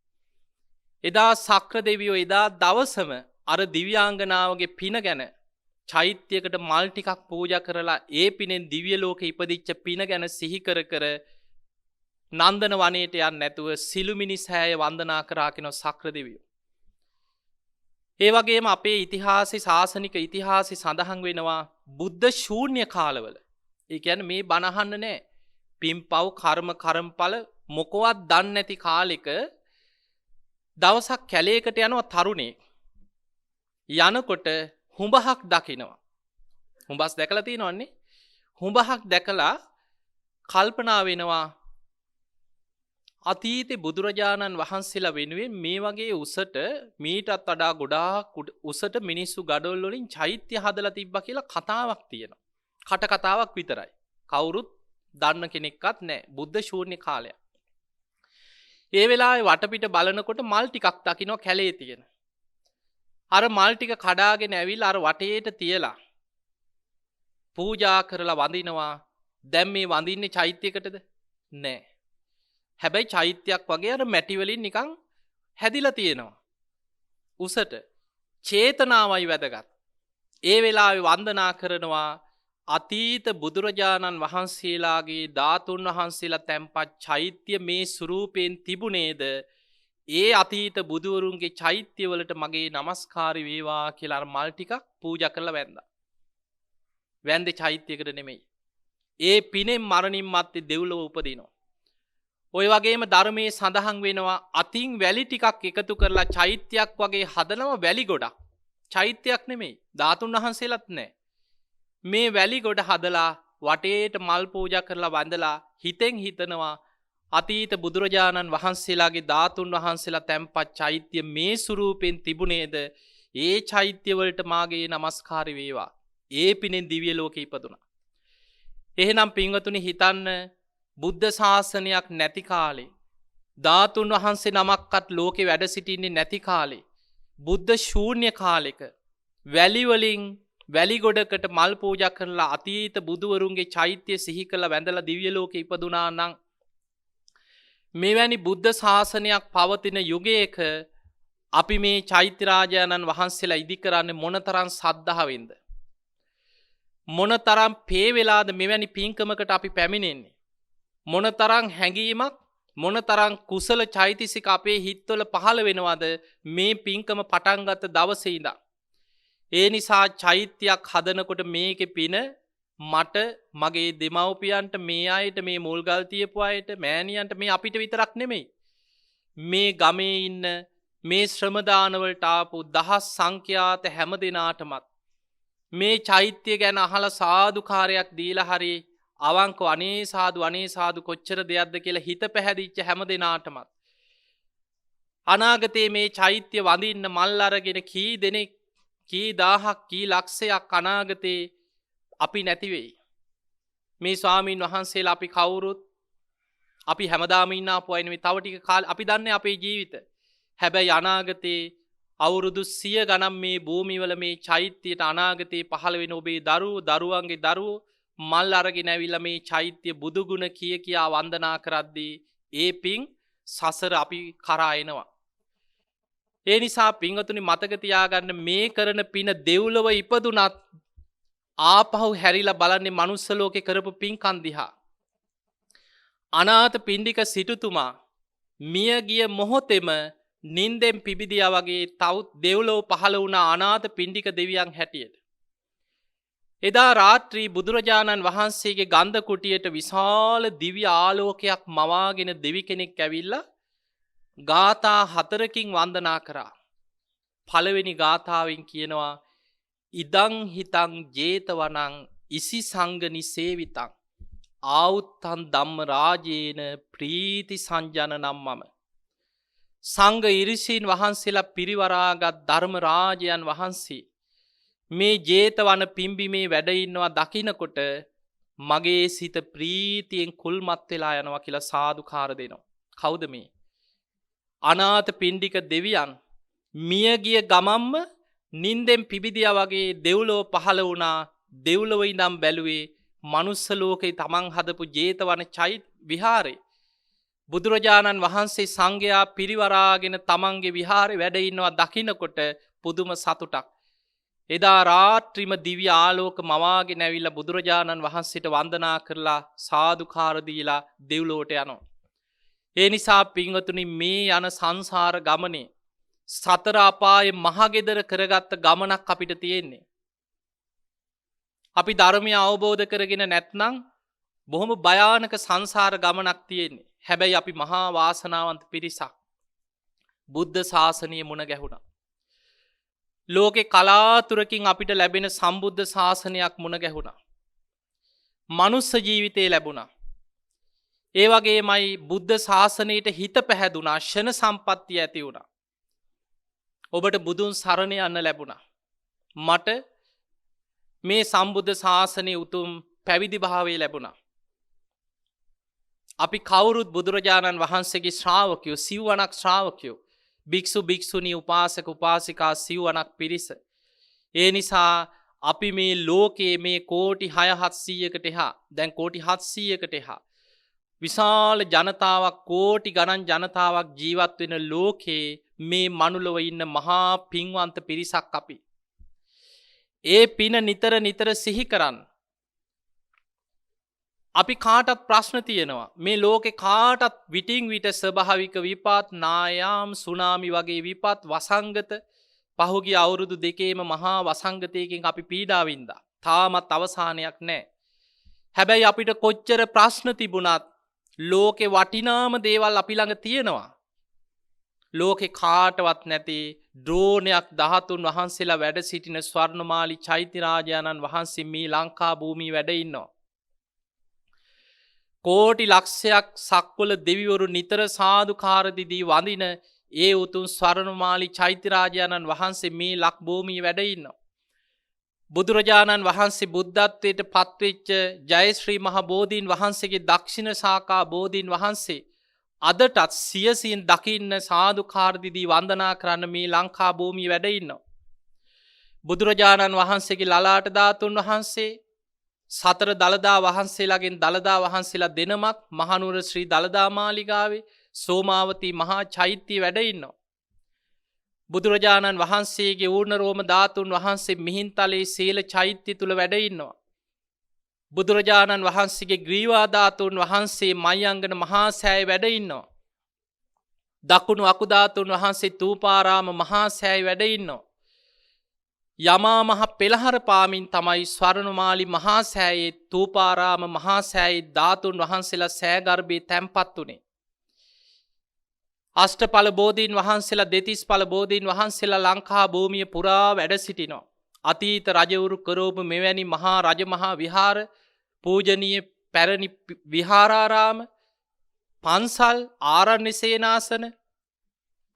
එදා සක්‍ර දෙවියෝ එදා දවසම අර දිව්‍යාංගනාවගේ පින ගැන චෛත්‍යයකට මල් ටිකක් පූජා කරලා ඒ පිනෙන් දිව්‍ය ලෝකෙ ඉපදිච්ච පින ගැන සිහි කර කර නන්දන වනයේට යන්න නැතුව සිළුමිණි සෑය වන්දනා කරා කියන සක්‍ර දෙවියෝ. ඒ වගේම අපේ ඉතිහාසයේ ශාසනික ඉතිහාසයේ සඳහන් වෙනවා බුද්ධ ශූන්‍ය කාලවල. ඒ කියන්නේ මේ බණ අහන්න නැහැ. පින්පව් කර්ම කර්මඵල මොකවත් දන්නේ නැති කාලෙක දවසක් කැලේකට යනවා තරුණයෙක්. යනකොට හුඹහක් දකිනවා. හුඹස් දැකලා තියෙනවන්නේ. හුඹහක් දැකලා කල්පනා වෙනවා අතීතේ බුදුරජාණන් වහන්සේලා වෙනුවෙන් මේ වගේ උසට මීටත් වඩා ගොඩාක් උසට මිනිස්සු ගඩොල් වලින් චෛත්‍ය හදලා තිබ්බා කියලා කතාවක් තියෙනවා. කට කතාවක් විතරයි. කවුරුත් දන්න කෙනෙක්වත් නැහැ. බුද්ධ ශූන්‍ය කාලයක්. ඒ වෙලාවේ වටපිට බලනකොට මල් ටිකක් දකින්න කැලේ තියෙන. අර මල් ටික කඩාගෙන ඇවිල්ලා අර වටේට තියලා පූජා කරලා වඳිනවා. දැන් මේ වඳින්නේ චෛත්‍යයකටද? නෑ. හැබැයි චෛත්‍යයක් වගේ අර මැටි වලින් නිකන් හැදිලා තියෙනවා. උසට චේතනාවයි වැදගත්. ඒ වෙලාවේ වන්දනා කරනවා අතීත බුදුරජාණන් වහන්සේලාගේ ධාතුන් වහන්සේලා තැන්පත් චෛත්‍ය මේ ස්වරූපයෙන් තිබුණේද? ඒ අතීත බුදුවරුන්ගේ චෛත්‍යවලට මගේ নমස්කාරය වේවා කියලා අර මල් ටිකක් පූජා කරලා වැන්දා. වැන්දේ චෛත්‍යයකට නෙමෙයි. ඒ පිනෙන් මරණින් මත්තේ දෙව්ලොව උපදිනවා. ඔය වගේම ධර්මයේ සඳහන් වෙනවා අතින් වැලි ටිකක් එකතු කරලා චෛත්‍යයක් වගේ හදනවා වැලි ගොඩක්. චෛත්‍යයක් නෙමෙයි. ධාතුන් වහන්සේලාත් නැහැ. මේ වැලි ගොඩ හදලා වටේට මල් පූජා කරලා වඳලා හිතෙන් හිතනවා අතීත බුදුරජාණන් වහන්සේලාගේ ධාතුන් වහන්සේලා තැන්පත් චෛත්‍ය මේ ස්වරූපෙන් තිබුණේද? ඒ චෛත්‍ය වලට මාගේ নমස්කාරය වේවා. ඒ පිනෙන් දිව්‍ය ලෝකෙ ඉපදුණා. එහෙනම් පින්වතුනි හිතන්න බුද්ධ ශාසනයක් නැති කාලේ ධාතුන් වහන්සේ නමක්වත් ලෝකේ වැඩ සිටින්නේ නැති කාලේ බුද්ධ ශූන්‍ය කාලෙක වැලි වලින් වැලි ගොඩකට මල් පූජා කරලා අතීත බුදුවරුන්ගේ චෛත්‍ය සිහි කරලා වැඳලා දිව්‍ය ලෝකෙ ඉපදුනා නම් මෙවැනි බුද්ධ ශාසනයක් පවතින යුගයක අපි මේ චෛත්‍ය රාජානන් වහන්සේලා ඉදි කරන්නේ මොනතරම් සද්ධාවෙන්ද? මොනතරම් පේ වෙලාද මෙවැනි පින්කමකට අපි පැමිණෙන්නේ? මොනතරම් හැඟීමක් මොනතරම් කුසල චෛතසික අපේ හිත්වල පහළ වෙනවද මේ පින්කම පටන් ගත්ත දවසේ ඉඳන්? ඒ නිසා චෛත්‍යයක් හදනකොට මේකේ පින මට මගේ දෙමව්පියන්ට මේ අයට මේ මුල්ගල් තියපු අයට මෑණියන්ට මේ අපිට විතරක් නෙමෙයි මේ ගමේ ඉන්න මේ ශ්‍රම දාන වලට ආපු දහස් සංඛ්‍යාත හැම දිනාටමත් මේ චෛත්‍ය ගැන අහලා සාදුකාරයක් දීලා හරි අවංකව අනේ සාදු කොච්චර දෙයක්ද කියලා හිත පැහැදිච්ච හැම දිනාටමත් අනාගතේ මේ චෛත්‍ය වඳින්න මල් අරගෙන කී දෙනෙක් කී දහහක් කී ලක්ෂයක් අනාගතේ අපි නැති වෙයි. මේ ස්වාමීන් වහන්සේලා අපි කවුරුත් අපි හැමදාම ඉන්න ආපු අය නෙවෙයි. තව ටික කාල අපි දන්නේ අපේ ජීවිත. හැබැයි අනාගතේ අවුරුදු 100 ගණන් මේ භූමිවල මේ චෛත්‍යයට අනාගතේ පහළ වෙන ඔබේ දරුවන්ගේ දරුවෝ මල් අරගෙන ඇවිල්ලා මේ චෛත්‍ය බුදුගුණ කියා වන්දනා කරද්දී ඒ පින් සසර අපි කරා එනවා. ඒ නිසා පින්වතුනි මතක තියාගන්න මේ කරන පින දෙව්ලොව ඉපදුනත් ආපහු හැරිලා බලන්නේ මනුස්ස ලෝකේ කරපු පින්කම් දිහා. අනාථ පිණ්ඩික සිටුතුමා මිය ගිය මොහොතේම නින්දෙන් පිබිදියා වගේ තව දෙව්ලොව පහළ වුණ අනාථ පිණ්ඩික දෙවියන් හැටියට. එදා රාත්‍රී බුදුරජාණන් වහන්සේගේ ගන්ධ කුටියට විශාල දිව්‍ය ආලෝකයක් මවාගෙන දෙවි කෙනෙක් ඇවිල්ලා ගාථා 4කින් වන්දනා කරා. පළවෙනි ගාථාවෙන් කියනවා ඉදං හිතං ජේතවනං ඉසි සංගනි සේවිතං ආවුත්තන් ධම්ම රාජේන ප්‍රීති සංජනනම් මම. සංඝ ඉරිසීන් වහන්සේලා පිරිවරාගත් ධර්ම රාජයන් වහන්සේ මේ ජේතවන පිම්බිමේ වැඩ ඉන්නවා දකින්නකොට මගේ සිත ප්‍රීතියෙන් කුල්මත් වෙලා යනවා කියලා සාදුකාර දෙනවා. කවුද මේ? අනාථ පිණ්ඩික දෙවියන් මියගිය ගමම්ම නින්දෙන් පිබිදියා වගේ දෙව්ලොව පහළ වුණා. දෙව්ලොව ඉඳන් බැලුවේ මනුස්ස ලෝකේ තමන් හදපු ජේතවන චෛත්‍ය විහාරේ. බුදුරජාණන් වහන්සේ සංඝයා පිරිවරාගෙන තමන්ගේ විහාරේ වැඩ ඉන්නවා දකින්නකොට පුදුම සතුටක්. එදා රාත්‍රිම දිව්‍ය ආලෝක මවාගෙන ඇවිල්ලා බුදුරජාණන් වහන්සේට වන්දනා කරලා සාදුකාර දීලා දෙව්ලොවට යනවා. ඒ නිසා පින්වතුනි මේ යන සංසාර ගමනේ සතර අපායේ මහගෙදර කරගත්ත ගමනක් අපිට තියෙන්නේ. අපි ධර්මය අවබෝධ කරගෙන නැත්නම් බොහොම භයානක සංසාර ගමනක් තියෙන්නේ. හැබැයි අපි මහා වාසනාවන්ත පිරිසක්. බුද්ධ ශාසනය මුණ ගැහුණා. ලෝකේ කලාතුරකින් අපිට ලැබෙන සම්බුද්ධ ශාසනයක් මුණ ගැහුණා. මනුස්ස ජීවිතේ ලැබුණා. ඒ වගේමයි බුද්ධ ශාසනයට හිත පැහැදුනා, ෂණ සම්පත්තිය ඇති වුණා. ඔබට බුදුන් සරණ යන්න ලැබුණා. මට මේ සම්බුද්ධ ශාසනයේ උතුම් පැවිදි භාවය ලැබුණා. අපි කවුරුත් බුදුරජාණන් වහන්සේගේ ශ්‍රාවකයෝ, සිව්වණක් ශ්‍රාවකයෝ, භික්ෂු භික්ෂුණී උපාසක උපාසිකා සිව්වණක් පිරිස. ඒ නිසා අපි මේ ලෝකයේ මේ කෝටි 6-700කට එහා, දැන් කෝටි 700කට එහා විශාල ජනතාවක්, කෝටි ගණන් ජනතාවක් ජීවත් වෙන ලෝකේ මේ මනුලොව ඉන්න මහා පින්වන්ත පිරිසක් අපි. ඒ පින නිතර නිතර සිහි කරන්න. අපි කාටත් ප්‍රශ්න තියෙනවා. මේ ලෝකේ කාටත් විටින් විට ස්වභාවික විපත්, නායාම්, සුනාමි වගේ විපත්, වසංගත පහුගිය අවුරුදු දෙකේම මහා වසංගතයකින් අපි පීඩා වින්දා. තාමත් අවසානයක් නැහැ. හැබැයි අපිට කොච්චර ප්‍රශ්න තිබුණත් ලෝකේ වටිනාම දේවල් අපි ළඟ තියෙනවා. ලෝකේ කාටවත් නැති ඩ්‍රෝනයක් 13 වහන්සේලා වැඩ සිටින ස්වර්ණමාලි චෛත්‍ය රාජානන් වහන්සේ මේ ලංකා භූමියේ වැඩ ඉන්නවා. කෝටි ලක්ෂයක් සක්වල දෙවිවරු නිතර සාදුකාර දිදී වඳින ඒ උතුම් ස්වර්ණමාලි චෛත්‍ය රාජානන් වහන්සේ මේ ලක් භූමියේ වැඩ ඉන්නවා. බුදුරජාණන් වහන්සේ බුද්ධත්වයට පත්වෙච්ච ජයශ්‍රී මහ බෝධීන් වහන්සේගේ දක්ෂිණ ශාඛා බෝධීන් වහන්සේ අදටත් සියසින් දකින්න සාදුකාර දිදී වන්දනා කරන්න මේ ලංකා භූමියේ වැඩ ඉන්නවා. බුදුරජාණන් වහන්සේගේ ලලාට ධාතුන් වහන්සේ සතර දළදා වහන්සේලාගෙන් දළදා වහන්සේලා දෙනමක් මහනුවර ශ්‍රී දළදා මාලිගාවේ සෝමාවතී මහා චෛත්‍යයේ වැඩ ඉන්නවා. බුදුරජාණන් වහන්සේගේ ඌර්ණ රෝම ධාතුන් වහන්සේ මිහින්තලේ සීල චෛත්‍ය තුල වැඩ ඉන්නවා. බුදුරජාණන් වහන්සේගේ ග්‍රීවා ධාතුන් වහන්සේ මයංගන මහා සෑය වැඩ ඉන්නවා. දකුණු අකුධාතුන් වහන්සේ තූපාරාම මහා සෑය වැඩ ඉන්නවා. යමා මහ පෙළහර පාමින් තමයි ස්වර්ණමාලි මහා සෑයේ තූපාරාම මහා සෑයේ ධාතුන් වහන්සේලා සෑ ගර්භයේ තැන්පත් උනේ. අෂ්ටඵල බෝධීන් වහන්සේලා දෙතිස්ඵල බෝධීන් වහන්සේලා ලංකා භූමිය පුරා වැඩ සිටිනවා. අතීත රජවරු කරවපු මෙවැනි මහා රජ මහා විහාර, පූජනීය පැරණි විහාරාරාම, පන්සල්, ආරණ්‍ය සේනාසන,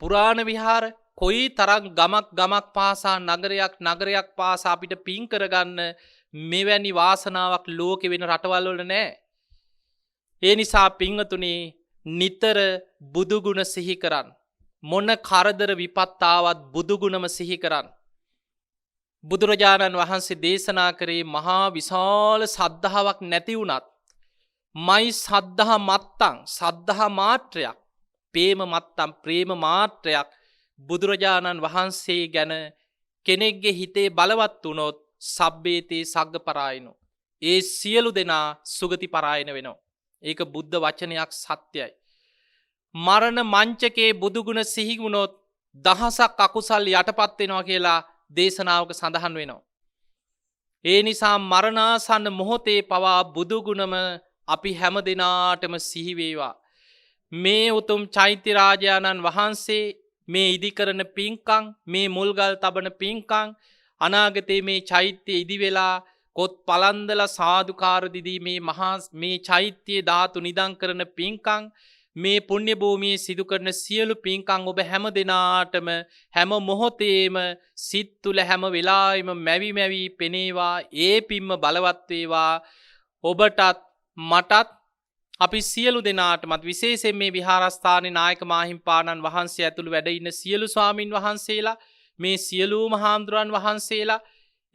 පුරාණ විහාර කොයි තරම් ගමක් පාසා, නගරයක් පාසා අපිට පින් කරගන්න මෙවැනි වාසනාවක් ලෝකෙ වෙන රටවල් වල නැහැ. ඒ නිසා පින්වතුනි නිතර බුදු ගුණ සිහි කරන්න. මොන කරදර විපත් ආවත් බුදු ගුණම සිහි කරන්න. බුදුරජාණන් වහන්සේ දේශනා කරේ මහා විශාල සද්ධාාවක් නැති වුණත් මයි සද්ධා මත්තං සද්ධා මාත්‍රයක් ප්‍රේම මත්තම් ප්‍රේම මාත්‍රයක් බුදුරජාණන් වහන්සේ ගැන කෙනෙක්ගේ හිතේ බලවත් වුණොත් සබ්බේතේ සග්ග පරායනෝ ඒ සියලු දෙනා සුගති පරායන වෙනවා. ඒක බුද්ධ වචනයක් සත්‍යයි. මරණ මංචකේ බුදුගුණ සිහි වුණොත් දහසක් අකුසල් යටපත් වෙනවා කියලා දේශනාවක සඳහන් වෙනවා. ඒ නිසා මරණාසන්න මොහොතේ පවා බුදුගුණම අපි හැම දිනාටම සිහි වේවා. මේ උතුම් චෛත්‍ය රාජානන් වහන්සේ මේ ඉදිකරන පින්කම් මේ මුල්ගල් තබන පින්කම් අනාගතයේ මේ චෛත්‍ය ඉදි වෙලා කොත් පලන්දලා සාදුකාර දිදී මේ මහා මේ චෛත්‍ය ධාතු නිදන් කරන පින්කම් මේ පුණ්‍ය භූමියේ සිදු කරන සියලු පින්කම් ඔබ හැම දිනාටම හැම මොහොතේම සිත් තුල හැම වෙලාවෙම මැවි මැවි පෙනේවා. ඒ පින්ම බලවත් වේවා. ඔබටත් මටත් අපි සියලු දෙනාටමත් විශේෂයෙන් මේ විහාරස්ථානයේ නායක මාහිම්පාණන් වහන්සේ ඇතුළු වැඩ ඉන්න සියලු ස්වාමින් වහන්සේලා මේ සියලුම හාමුදුරන් වහන්සේලා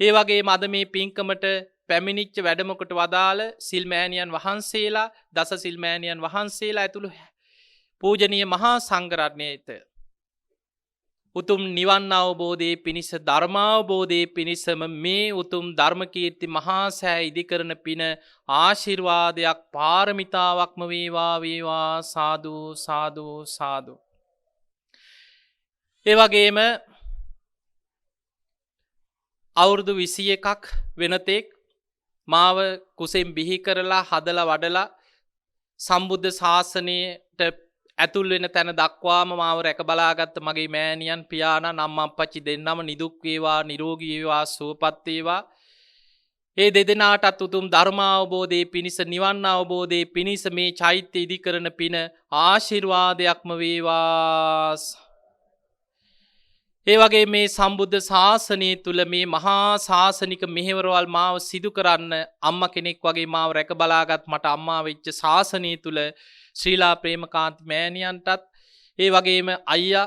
ඒ වගේම අද මේ පින්කමට පැමිණිච්ච වැඩමකට වදාළ සිල්මෑණියන් වහන්සේලා දස සිල්මෑණියන් වහන්සේලා ඇතුළු පූජනීය මහා සංඝරත්නයේත උතුම් නිවන් අවබෝධයේ පිණිස ධර්මාවබෝධයේ පිණිසම මේ උතුම් ධර්මකීර්ති මහා සෑ ඉදිකරන පින ආශිර්වාදයක් පාරමිතාවක්ම වේවා වේවා සාදු සාදු සාදු. ඒ වගේම අවුරුදු 21ක් වෙනතෙක් මාව කුසෙන් බිහි කරලා හදලා වඩලා සම්බුද්ධ ශාසනයට ඇතුල් වෙන තැන දක්වාම මාව රැක බලාගත්ත මගේ මෑණියන් පියාණන් අම්මා අප්පච්චි දෙන්නම නිදුක් වේවා නිරෝගී වේවා සුවපත් වේවා. ඒ දෙදෙනාටත් උතුම් ධර්මාවබෝධයේ පිණිස නිවන් අවබෝධයේ පිණිස මේ චෛත්‍ය ඉදි කරන පින ආශිර්වාදයක්ම වේවා. ඒ වගේ මේ සම්බුද්ධ ශාසනය තුල මේ මහා ශාසනික මෙහෙවරවල් මාව සිදු කරන්න අම්මා කෙනෙක් වගේ මාව රැක බලාගත් මට අම්මා වෙච්ච ශාසනය තුල ශ්‍රීලා ප්‍රේමකාන්ති මෑණියන්ටත් ඒ වගේම අයියා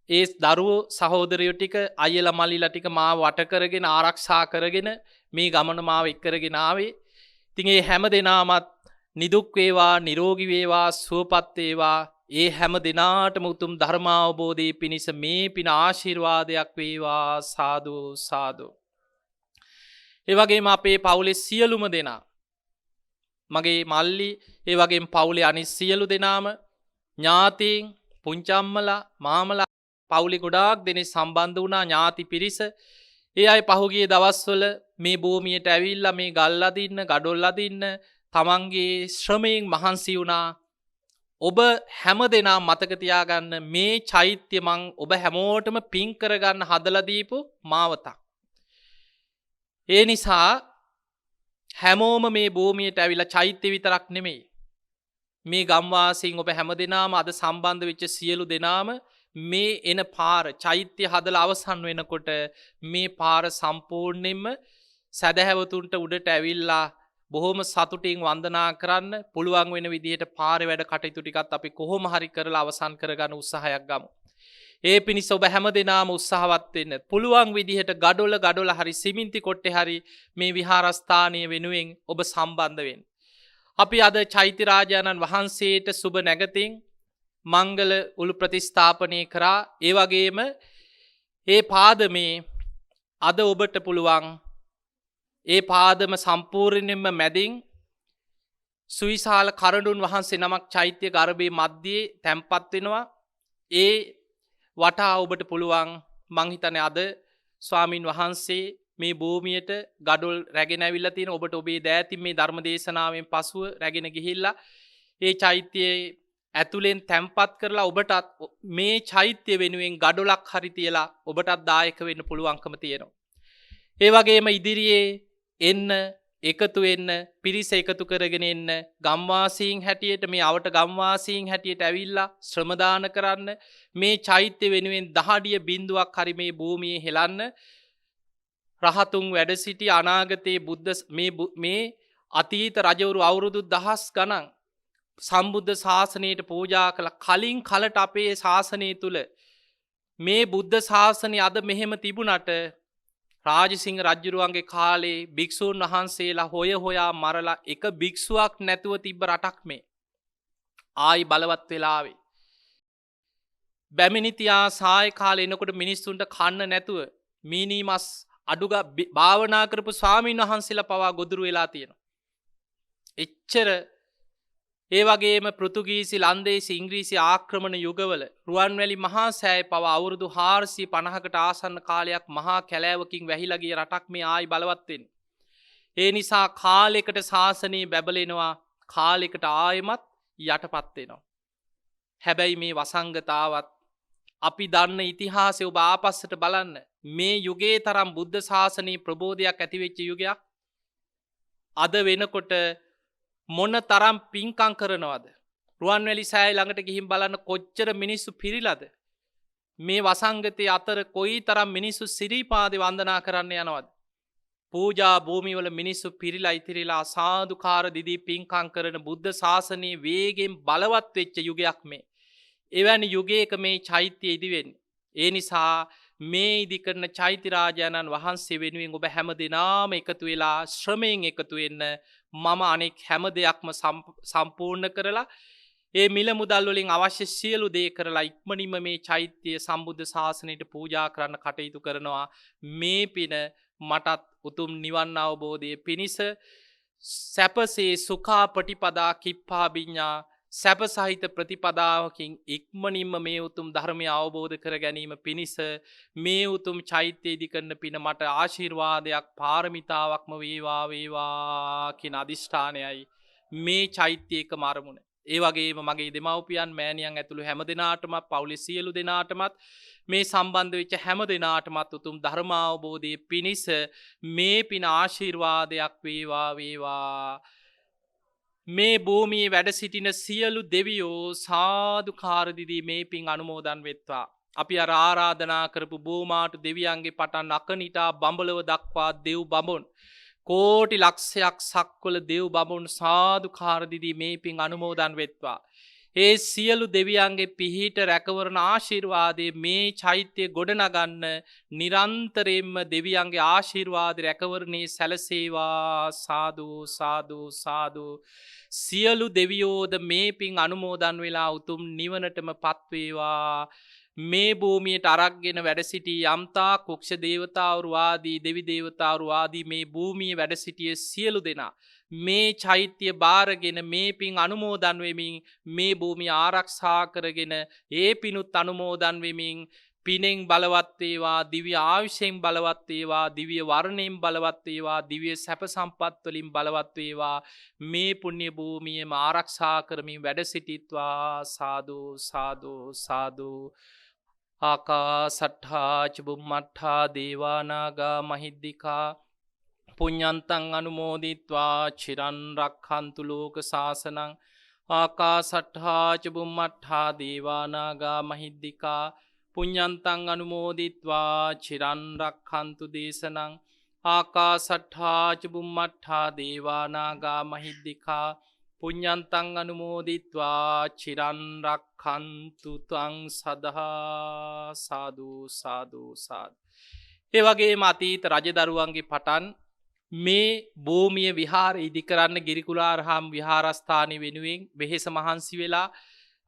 ඒ දරුවෝ සහෝදරයෝ ටික අයියලා මල්ලිලා ටික මාව වට කරගෙන ආරක්ෂා කරගෙන මේ ගමන මාව එක්කරගෙන ආවේ. ඉතින් ඒ හැම දෙනාමත් නිදුක් වේවා නිරෝගී වේවා සුවපත් වේවා. ඒ හැම දිනාටම උතුම් ධර්මාවබෝධයේ පිණිස මේ පින ආශිර්වාදයක් වේවා සාදු සාදු. ඒ වගේම අපේ පවුලේ සියලුම දෙනා මගේ මල්ලි ඒ වගේම පවුලේ අනිත් සියලු දෙනාම ඥාතීන් පුංචම්මලා මාමලා පවුලේ ගොඩාක් දෙනෙක් සම්බන්ධ වුණා ඥාති පිරිස. ඒ අය පහුගිය දවස්වල මේ භූමියට ඇවිල්ලා මේ ගල් අදින්න ගඩොල් අදින්න තමන්ගේ ශ්‍රමයෙන් මහන්සි වුණා. ඔබ හැම දෙනා මතක තියාගන්න මේ චෛත්‍ය මං ඔබ හැමෝටම පින් කරගන්න හදලා දීපු මාවතක්. ඒ නිසා හැමෝම මේ භූමියට ඇවිල්ලා චෛත්‍ය විතරක් නෙමෙයි මේ ගම්වාසීන් ඔබ හැම දෙනාම අද සම්බන්ධ වෙච්ච සියලු දෙනාම මේ එන පාර චෛත්‍ය හදලා අවසන් වෙනකොට මේ පාර සම්පූර්ණයෙන්ම සදහැවතුන්ට උඩට ඇවිල්ලා බොහොම සතුටින් වන්දනා කරන්න පුළුවන් වෙන විදිහට පාරේ වැඩ කටයුතු ටිකත් අපි කොහොම හරි කරලා අවසන් කරගන්න උත්සාහයක් ගමු. ඒ පිණිස ඔබ හැම දිනම උත්සාහවත් වෙන්න. පුළුවන් විදිහට ගඩොල හරි සිමෙන්ති කොට්ටේ හරි මේ විහාරස්ථානීය වෙනුවෙන් ඔබ සම්බන්ධ වෙන්න. අපි අද චෛත්‍ය රාජානන් වහන්සේට සුබ නැගතින් මංගල උළු ප්‍රතිස්ථාපනය කරා. ඒ වගේම ඒ පාදමේ අද ඔබට පුළුවන් ඒ පාදම සම්පූර්ණයෙන්ම මැදින් සුවිශාල කරඬුන් වහන්සේ නමක් චෛත්‍ය ගර්භයේ මැද්දේ තැන්පත් වෙනවා. ඒ වටා ඔබට පුළුවන් මං හිතන්නේ අද ස්වාමින් වහන්සේ මේ භූමියට ගඩොල් රැගෙන ඇවිල්ලා තියෙන ඔබට ඔබේ දෑතින් මේ ධර්ම දේශනාවෙන් පසුව රැගෙන ගිහිල්ලා ඒ චෛත්‍යයේ ඇතුලෙන් තැන්පත් කරලා ඔබටත් මේ චෛත්‍ය වෙනුවෙන් ගඩොලක් හරි තියලා ඔබටත් දායක වෙන්න පුළුවන්කම තියෙනවා. ඒ වගේම ඉදිරියේ එන්න එකතු වෙන්න පිරිස එකතු කරගෙන එන්න ගම්වාසීන් හැටියට මේ අවට ගම්වාසීන් හැටියට ඇවිල්ලා ශ්‍රම දාන කරන්න මේ චෛත්‍ය වෙනුවෙන් දහඩිය බිඳුවක් හරි මේ භූමියේ හෙලන්න රහතුන් වැඩ සිටි අනාගතයේ බුද්ධ මේ අතීත රජවරු අවුරුදු දහස් ගණන් සම්බුද්ධ ශාසනයට පූජා කළ කලින් කලට අපේ ශාසනය තුල මේ බුද්ධ ශාසනය අද මෙහෙම තිබුණට රාජසිංහ රජ්ජුරුවන්ගේ කාලේ භික්ෂූන් වහන්සේලා හොය හොයා මරලා එක භික්ෂුවක් නැතුව තිබ්බ රටක් මේ. ආයි බලවත් වෙලාවේ. බැමිනිතියා සාය කාලේ එනකොට මිනිස්සුන්ට කන්න නැතුව මීනී මස් අඩුග භාවනා කරපු ස්වාමීන් වහන්සේලා පවා ගොදුරු වෙලා තියෙනවා. එච්චර ඒ වගේම පෘතුගීසි ලන්දේසි ඉංග්‍රීසි ආක්‍රමණ යුගවල රුවන්වැලි මහා සෑය පවා අවුරුදු 450කට ආසන්න කාලයක් මහා කැලෑවකින් වැහිලා ගිය රටක් මේ ආයි බලවත් වෙන්නේ. ඒ නිසා කාලයකට ශාසනය බැබලෙනවා, කාලයකට ආයෙමත් යටපත් වෙනවා. හැබැයි මේ වසංගතාවත් අපි දන්න ඉතිහාසය ඔබ ආපස්සට බලන්න. මේ යුගයේ තරම් බුද්ධ ශාසනයේ ප්‍රබෝධයක් ඇතිවෙච්ච යුගයක් අද වෙනකොට මොන තරම් පින්කම් කරනවද? රුවන්වැලි සෑය ළඟට ගිහින් බලන්න කොච්චර මිනිස්සු පිරිලාද? මේ වසංගතයේ අතර කොයි තරම් මිනිස්සු සිරිපාදේ වන්දනා කරන්න යනවද? පූජා භූමිවල මිනිස්සු පිරිලා ඉතිරිලා සාදුකාර දිදී පින්කම් කරන බුද්ධ ශාසනයේ වේගෙන් බලවත් වෙච්ච යුගයක් මේ. එවැනි යුගයක මේ චෛත්‍ය ඉදි වෙන්නේ. ඒ නිසා මේ ඉදි කරන චෛත්‍ය රාජානන් වහන්සේ වෙනුවෙන් ඔබ හැම දිනාම එකතු වෙලා ශ්‍රමයෙන් එකතු වෙන්න. මම අනෙක් හැම දෙයක්ම සම්පූර්ණ කරලා ඒ මිල මුදල් වලින් අවශ්‍ය සියලු දේ කරලා ඉක්මනින්ම මේ චෛත්‍ය සම්බුද්ධ ශාසනයට පූජා කරන්න කටයුතු කරනවා. මේ පින මටත් උතුම් නිවන් අවබෝධයේ පිණිස සැපසේ සුඛා ප්‍රතිපදා කිප්පා විඤ්ඤා සැප සහිත ප්‍රතිපදාවකින් ඉක්මනින්ම මේ උතුම් ධර්මය අවබෝධ කර ගැනීම පිණිස මේ උතුම් චෛත්‍ය ඉදි කරන පින මට ආශිර්වාදයක් පාරමිතාවක්ම වේවා වේවා කියන අදිෂ්ඨානයයි මේ චෛත්‍යයකම අරමුණ. ඒ වගේම මගේ දෙමව්පියන් මෑණියන් ඇතුළු හැම දෙනාටම පවුලේ සියලු දෙනාටමත් මේ සම්බන්ධ වෙච්ච හැම දෙනාටමත් උතුම් ධර්ම අවබෝධයේ පිණිස මේ පින ආශිර්වාදයක් වේවා වේවා. මේ භූමියේ වැඩ සිටින සියලු දෙවියෝ සාදුකාර දිදී මේ පින් අනුමෝදන් වෙත්වා. අපි අර ආරාධනා කරපු බෝමාටු දෙවියන්ගේ පටන් අකනිටා බඹලව දක්වා දෙව් බඹුන් කෝටි ලක්ෂයක් සක්වල දෙව් බඹුන් සාදුකාර දිදී මේ පින් අනුමෝදන් වෙත්වා. ඒ සියලු දෙවියන්ගේ පිහිට රැකවරණ ආශිර්වාදයේ මේ චෛත්‍ය ගොඩනගන්න නිරන්තරයෙන්ම දෙවියන්ගේ ආශිර්වාද රැකවරණේ සැලසේවා. සාදු සාදු සාදු. සියලු දෙවියෝද මේ පින් අනුමෝදන් වෙලා උතුම් නිවනටම පත්වේවා. මේ භූමියට අරක්ගෙන වැඩ සිටි යම්තා කුක්ෂ දේවතාවරු ආදී දෙවි දේවතාවරු ආදී මේ භූමියේ වැඩ සිටිය සියලු දෙනා මේ චෛත්‍ය බාරගෙන මේ පින් අනුමෝදන් වෙමින් මේ භූමිය ආරක්ෂා කරගෙන ඒ පිනුත් අනුමෝදන් වෙමින් පිනෙන් බලවත් වේවා, දිව්‍ය ආයුෂයෙන් බලවත් වේවා, දිව්‍ය වර්ණයෙන් බලවත් වේවා, දිව්‍ය සැප සම්පත් වලින් බලවත් වේවා. මේ පුණ්‍ය භූමියම ආරක්ෂා කරමින් වැඩ සිටිත්වා. සාදු සාදු සාදු. ආකාසට්ඨා ච බුම්මට්ඨා දේවා නාග මහිද්దికා පුඤ්ඤන්තං අනුමෝදිත්වා චිරන් රක්ඛන්තු ලෝක සාසනං. ආකාසට්ඨා ච බුම්මට්ඨා දේවා නාග මහිද්దికා පුඤ්ඤන්තං අනුමෝදිත්වා චිරන් රක්ඛන්තු දේශනං. ආකාසට්ඨා ච බුම්මට්ඨා දේවා නාග මහිද්దికා පුඤ්ඤන්තං අනුමෝදිත්වා චිරන් රක්ඛන්තු ත්වං සදා. සාදු සාදු සාදු. ඒ වගේම අතීත රජදරුවන්ගේ පටන් මේ භූමිය විහාර ඉදි කරන්න ගිරිකුලාරහාම් විහාරස්ථානය වෙනුවෙන් වෙහෙස මහන්සි වෙලා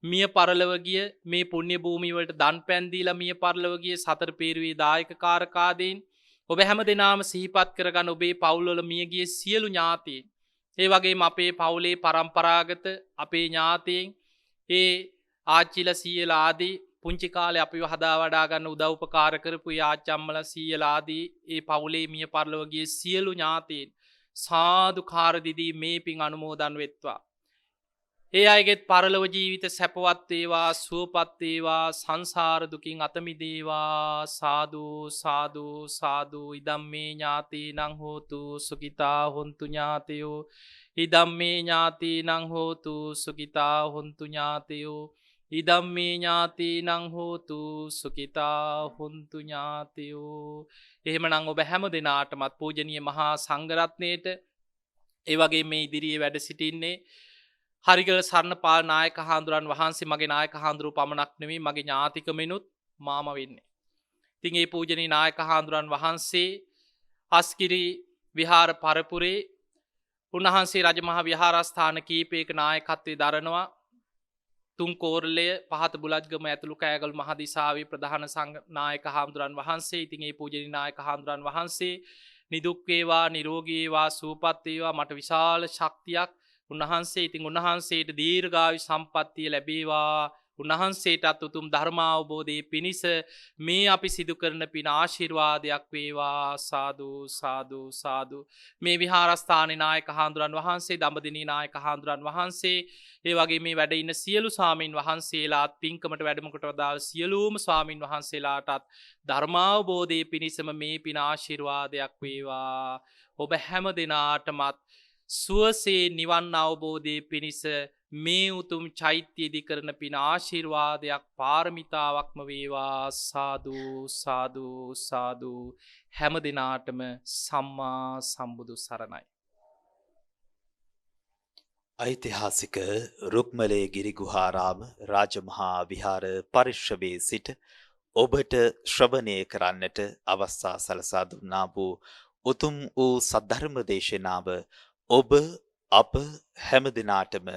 මිය පරලොව ගිය මේ පුණ්‍ය භූමිය වලට දන් පෑන් දීලා මිය පරලොව ගිය සතර පේරුවේ දායක කාරකාදීන් ඔබ හැම දිනාම සිහිපත් කරගන්න ඔබේ පවුල්වල මිය ගිය සියලු ඥාතීන්. ඒ වගේම අපේ පවුලේ පරම්පරාගත අපේ ඥාතීන් ඒ ආච්චිලා සීයලා ආදී පුංචි කාලේ අපිව හදා වඩා ගන්න උදව් උපකාර කරපු ආච්චම්මලා සීයලා ආදී ඒ පවුලේ මිය පරලොව ගිය සියලු ඥාතීන් සාදුකාර දිදී මේ පින් අනුමෝදන් වෙත්වා. ඒ අයගෙත් පරලොව ජීවිත සැපවත් වේවා, සුවපත් වේවා, සංසාර දුකින් අත මිදේවා. සාදු සාදු සාදු. ඉදම්මේ ඥාතීනං හෝතු සුඛිතා හොන්තු ඥාතයෝ. ඉදම්මේ ඥාතීනං හෝතු සුඛිතා හොන්තු ඥාතයෝ. ඉදම්මේ ඥාතීනං හෝතු සුඛිතා හොන්තු ඥාතයෝ. එහෙමනම් ඔබ හැම දිනාටමත් පූජනීය මහා සංඝරත්නයේට ඒ වගේ මේ ඉදිරියේ වැඩ සිටින්නේ හරිගල සරණපාල නායක හාමුදුරන් වහන්සේ මගේ නායක හාමුදුරුවෝ පමණක් නෙමෙයි මගේ ඥාතිකමෙනුත් මාම වෙන්නේ. ඉතින් මේ පූජනීය නායක හාමුදුරන් වහන්සේ අස්කිරි විහාර පරපුරේ උන්වහන්සේ රජමහා විහාරස්ථාන කීපයක නායකත්වයේ දරනවා. තුන් කෝරළය පහත බුලත්ගම ඇතුළු කෑගල් මහදිසාවේ ප්‍රධාන නායක හාමුදුරන් වහන්සේ. ඉතින් ඒ පූජනීය නායක හාමුදුරන් වහන්සේ නිදුක් වේවා නිරෝගී වේවා සුවපත් වේවා මට විශාල ශක්තියක් උන්වහන්සේ. ඉතින් උන්වහන්සේට දීර්ඝායු සම්පන්නිය ලැබේවා. උන්වහන්සේටත් උතුම් ධර්මාවබෝධයේ පිණිස මේ අපි සිදු කරන පින ආශිර්වාදයක් වේවා. සාදු සාදු සාදු. මේ විහාරස්ථානයේ නායක හාමුදුරන් වහන්සේ දඹදිවි නායක හාමුදුරන් වහන්සේ ඒ වගේ මේ වැඩ ඉන්න සියලු ස්වාමින් වහන්සේලාත් පින්කමට වැඩම කොට වදාළ සියලුම ස්වාමින් වහන්සේලාටත් ධර්මාවබෝධයේ පිණිසම මේ පින ආශිර්වාදයක් වේවා. ඔබ හැම දිනාටමත් සුවසේ නිවන් අවබෝධයේ පිණිස මේ උතුම් චෛත්‍ය ඉදි කරන පින ආශිර්වාදයක් පාරමිතාවක්ම වේවා. සාදු සාදු සාදු. හැම දිනාටම සම්මා සම්බුදු සරණයි. ඓතිහාසික රුක්මලේ ගිරිගුහාරාම රාජමහා විහාර පරිශ්‍රමයේ සිට ඔබට ශ්‍රවණය කරන්නට අවස්ථා සලසා දුන්නා වූ උතුම් වූ සද්ධර්ම දේශනාව ඔබ අප හැම දිනාටම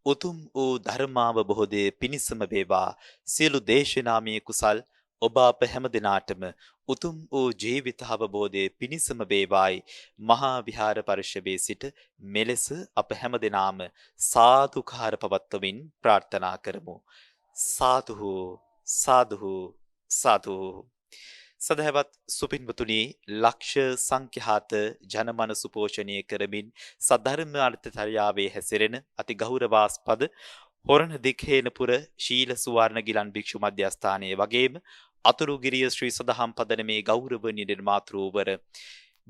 උතුම් වූ ධර්මාවබෝධයේ පිණිසම වේවා. සියලු දේශනාමය කුසල් ඔබ අප හැම දිනාටම උතුම් වූ ජීවිත අවබෝධයේ පිණිසම වේවායි මහා විහාර පරිශ්‍රමයේ සිට මෙලෙස අප හැම දිනාම සාදුකාර පවත්වමින් ප්‍රාර්ථනා කරමු. සාදු සාදු සාදු. සදහවත් සුපින්වතුනි, ලක්ෂ සංඛ්‍යාත ජනමනසු පෝෂණය කරමින් සද්ධර්ම අර්ථතරයාවේ හැසිරෙන අති ගෞරවාස්පද හොරණ දික්හේනපුර ශීල සුවර්ණ ගිලන් භික්ෂු මධ්‍යස්ථානයේ වගේම අතුරුගිරිය ශ්‍රී සදහම් පදනමේ ගෞරවනීය නිර්මාතෘවර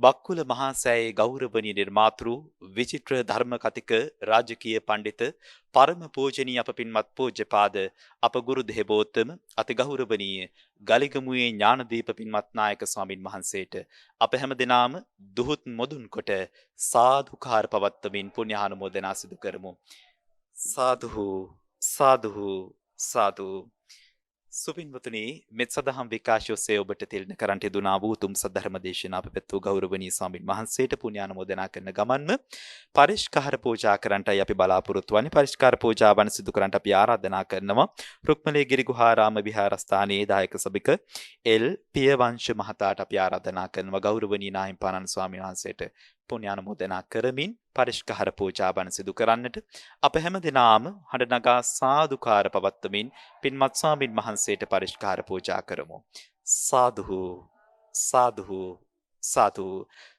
බක්කුල මහා සෑයේ ගෞරවනීය නිර්මාතෘ විචිත්‍ර ධර්ම කතික රාජකීය පඬිත පරම පූජනීය අප පින්වත් පූජ්‍යපාද අප ගුරු දේවෝත්තම අති ගෞරවනීය ගලිගමුවේ ඥානදීප පින්වත් නායක ස්වාමින් වහන්සේට අප හැම දිනාම දුහුත් මොදුන් කොට සාදුකාර පවත්වමින් පුණ්‍යානුමෝදනා සිදු කරමු. සාදු සාදු සාදු. සුපින්වතුනි, මෙත් සදහම් විකාශයෝසේ ඔබට තිලන කරන්ට දුනා වූ උතුම් සද්ධර්ම දේශනාව පැවැත්වූ ගෞරවනීය ස්වාමින් වහන්සේට පුණ්‍යානුමෝදනා කරන ගමන්ම පරිස්කාර පූජා කරන්නටයි අපි බලාපොරොත්තු වන්නේ. පරිස්කාර පූජාවන් සිදු කරන්නට අපි ආරාධනා කරනවා රුක්මලේ ගිරිගුහාරාම විහාරස්ථානයේ දායක සභික එල් පියවංශ මහතාට අපි ආරාධනා කරනවා ගෞරවනීය නාහිම්පාණන් ස්වාමීන් වහන්සේට පුණ්‍යානුමෝදනා කරමින් පරිස්කාර පූජාවන් සිදු කරන්නට අප හැම දිනාම හඬ නගා සාදුකාර පවත්වමින් පින්වත් ස්වාමින් වහන්සේට පරිස්කාර පූජා කරමු. සාදු සාදු සාදු.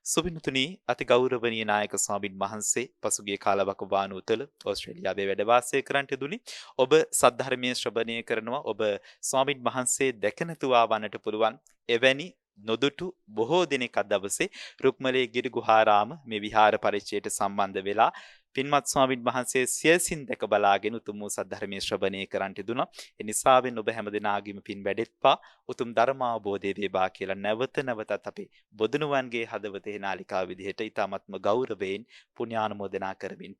සුබිනුතුනි, අති ගෞරවනීය නායක ස්වාමින් වහන්සේ පසුගිය කාලවකවානුව තුළ ඕස්ට්‍රේලියාවේ වැඩ වාසය කරන්නට දුනි. ඔබ සද්ධර්මයේ ශ්‍රවණය කරනවා. ඔබ ස්වාමින් වහන්සේ දැක නැතුව වන්නට පුළුවන්. එවැනි නොදුටු බොහෝ දිනක දවසේ රුක්මලේ ගිරිගුහාරාම මේ විහාර පරිච්ඡේදයට සම්බන්ධ වෙලා පින්වත් ස්වාමින් වහන්සේ සියසින් දැක බලාගෙන උතුම් වූ සද්ධර්මයේ ශ්‍රවණය කරන්නට දුනා. ඒ නිසාවෙන් ඔබ හැම දිනාගේම පින් වැඩෙත්වා උතුම් ධර්මාවබෝධය වේවා කියලා නැවත නැවතත් අපි බොදුනුවන්ගේ හදවතේ නාලිකාව විදිහට ඊ타ත්ම ගෞරවයෙන් පුණ්‍යානුමෝදනා කරමින්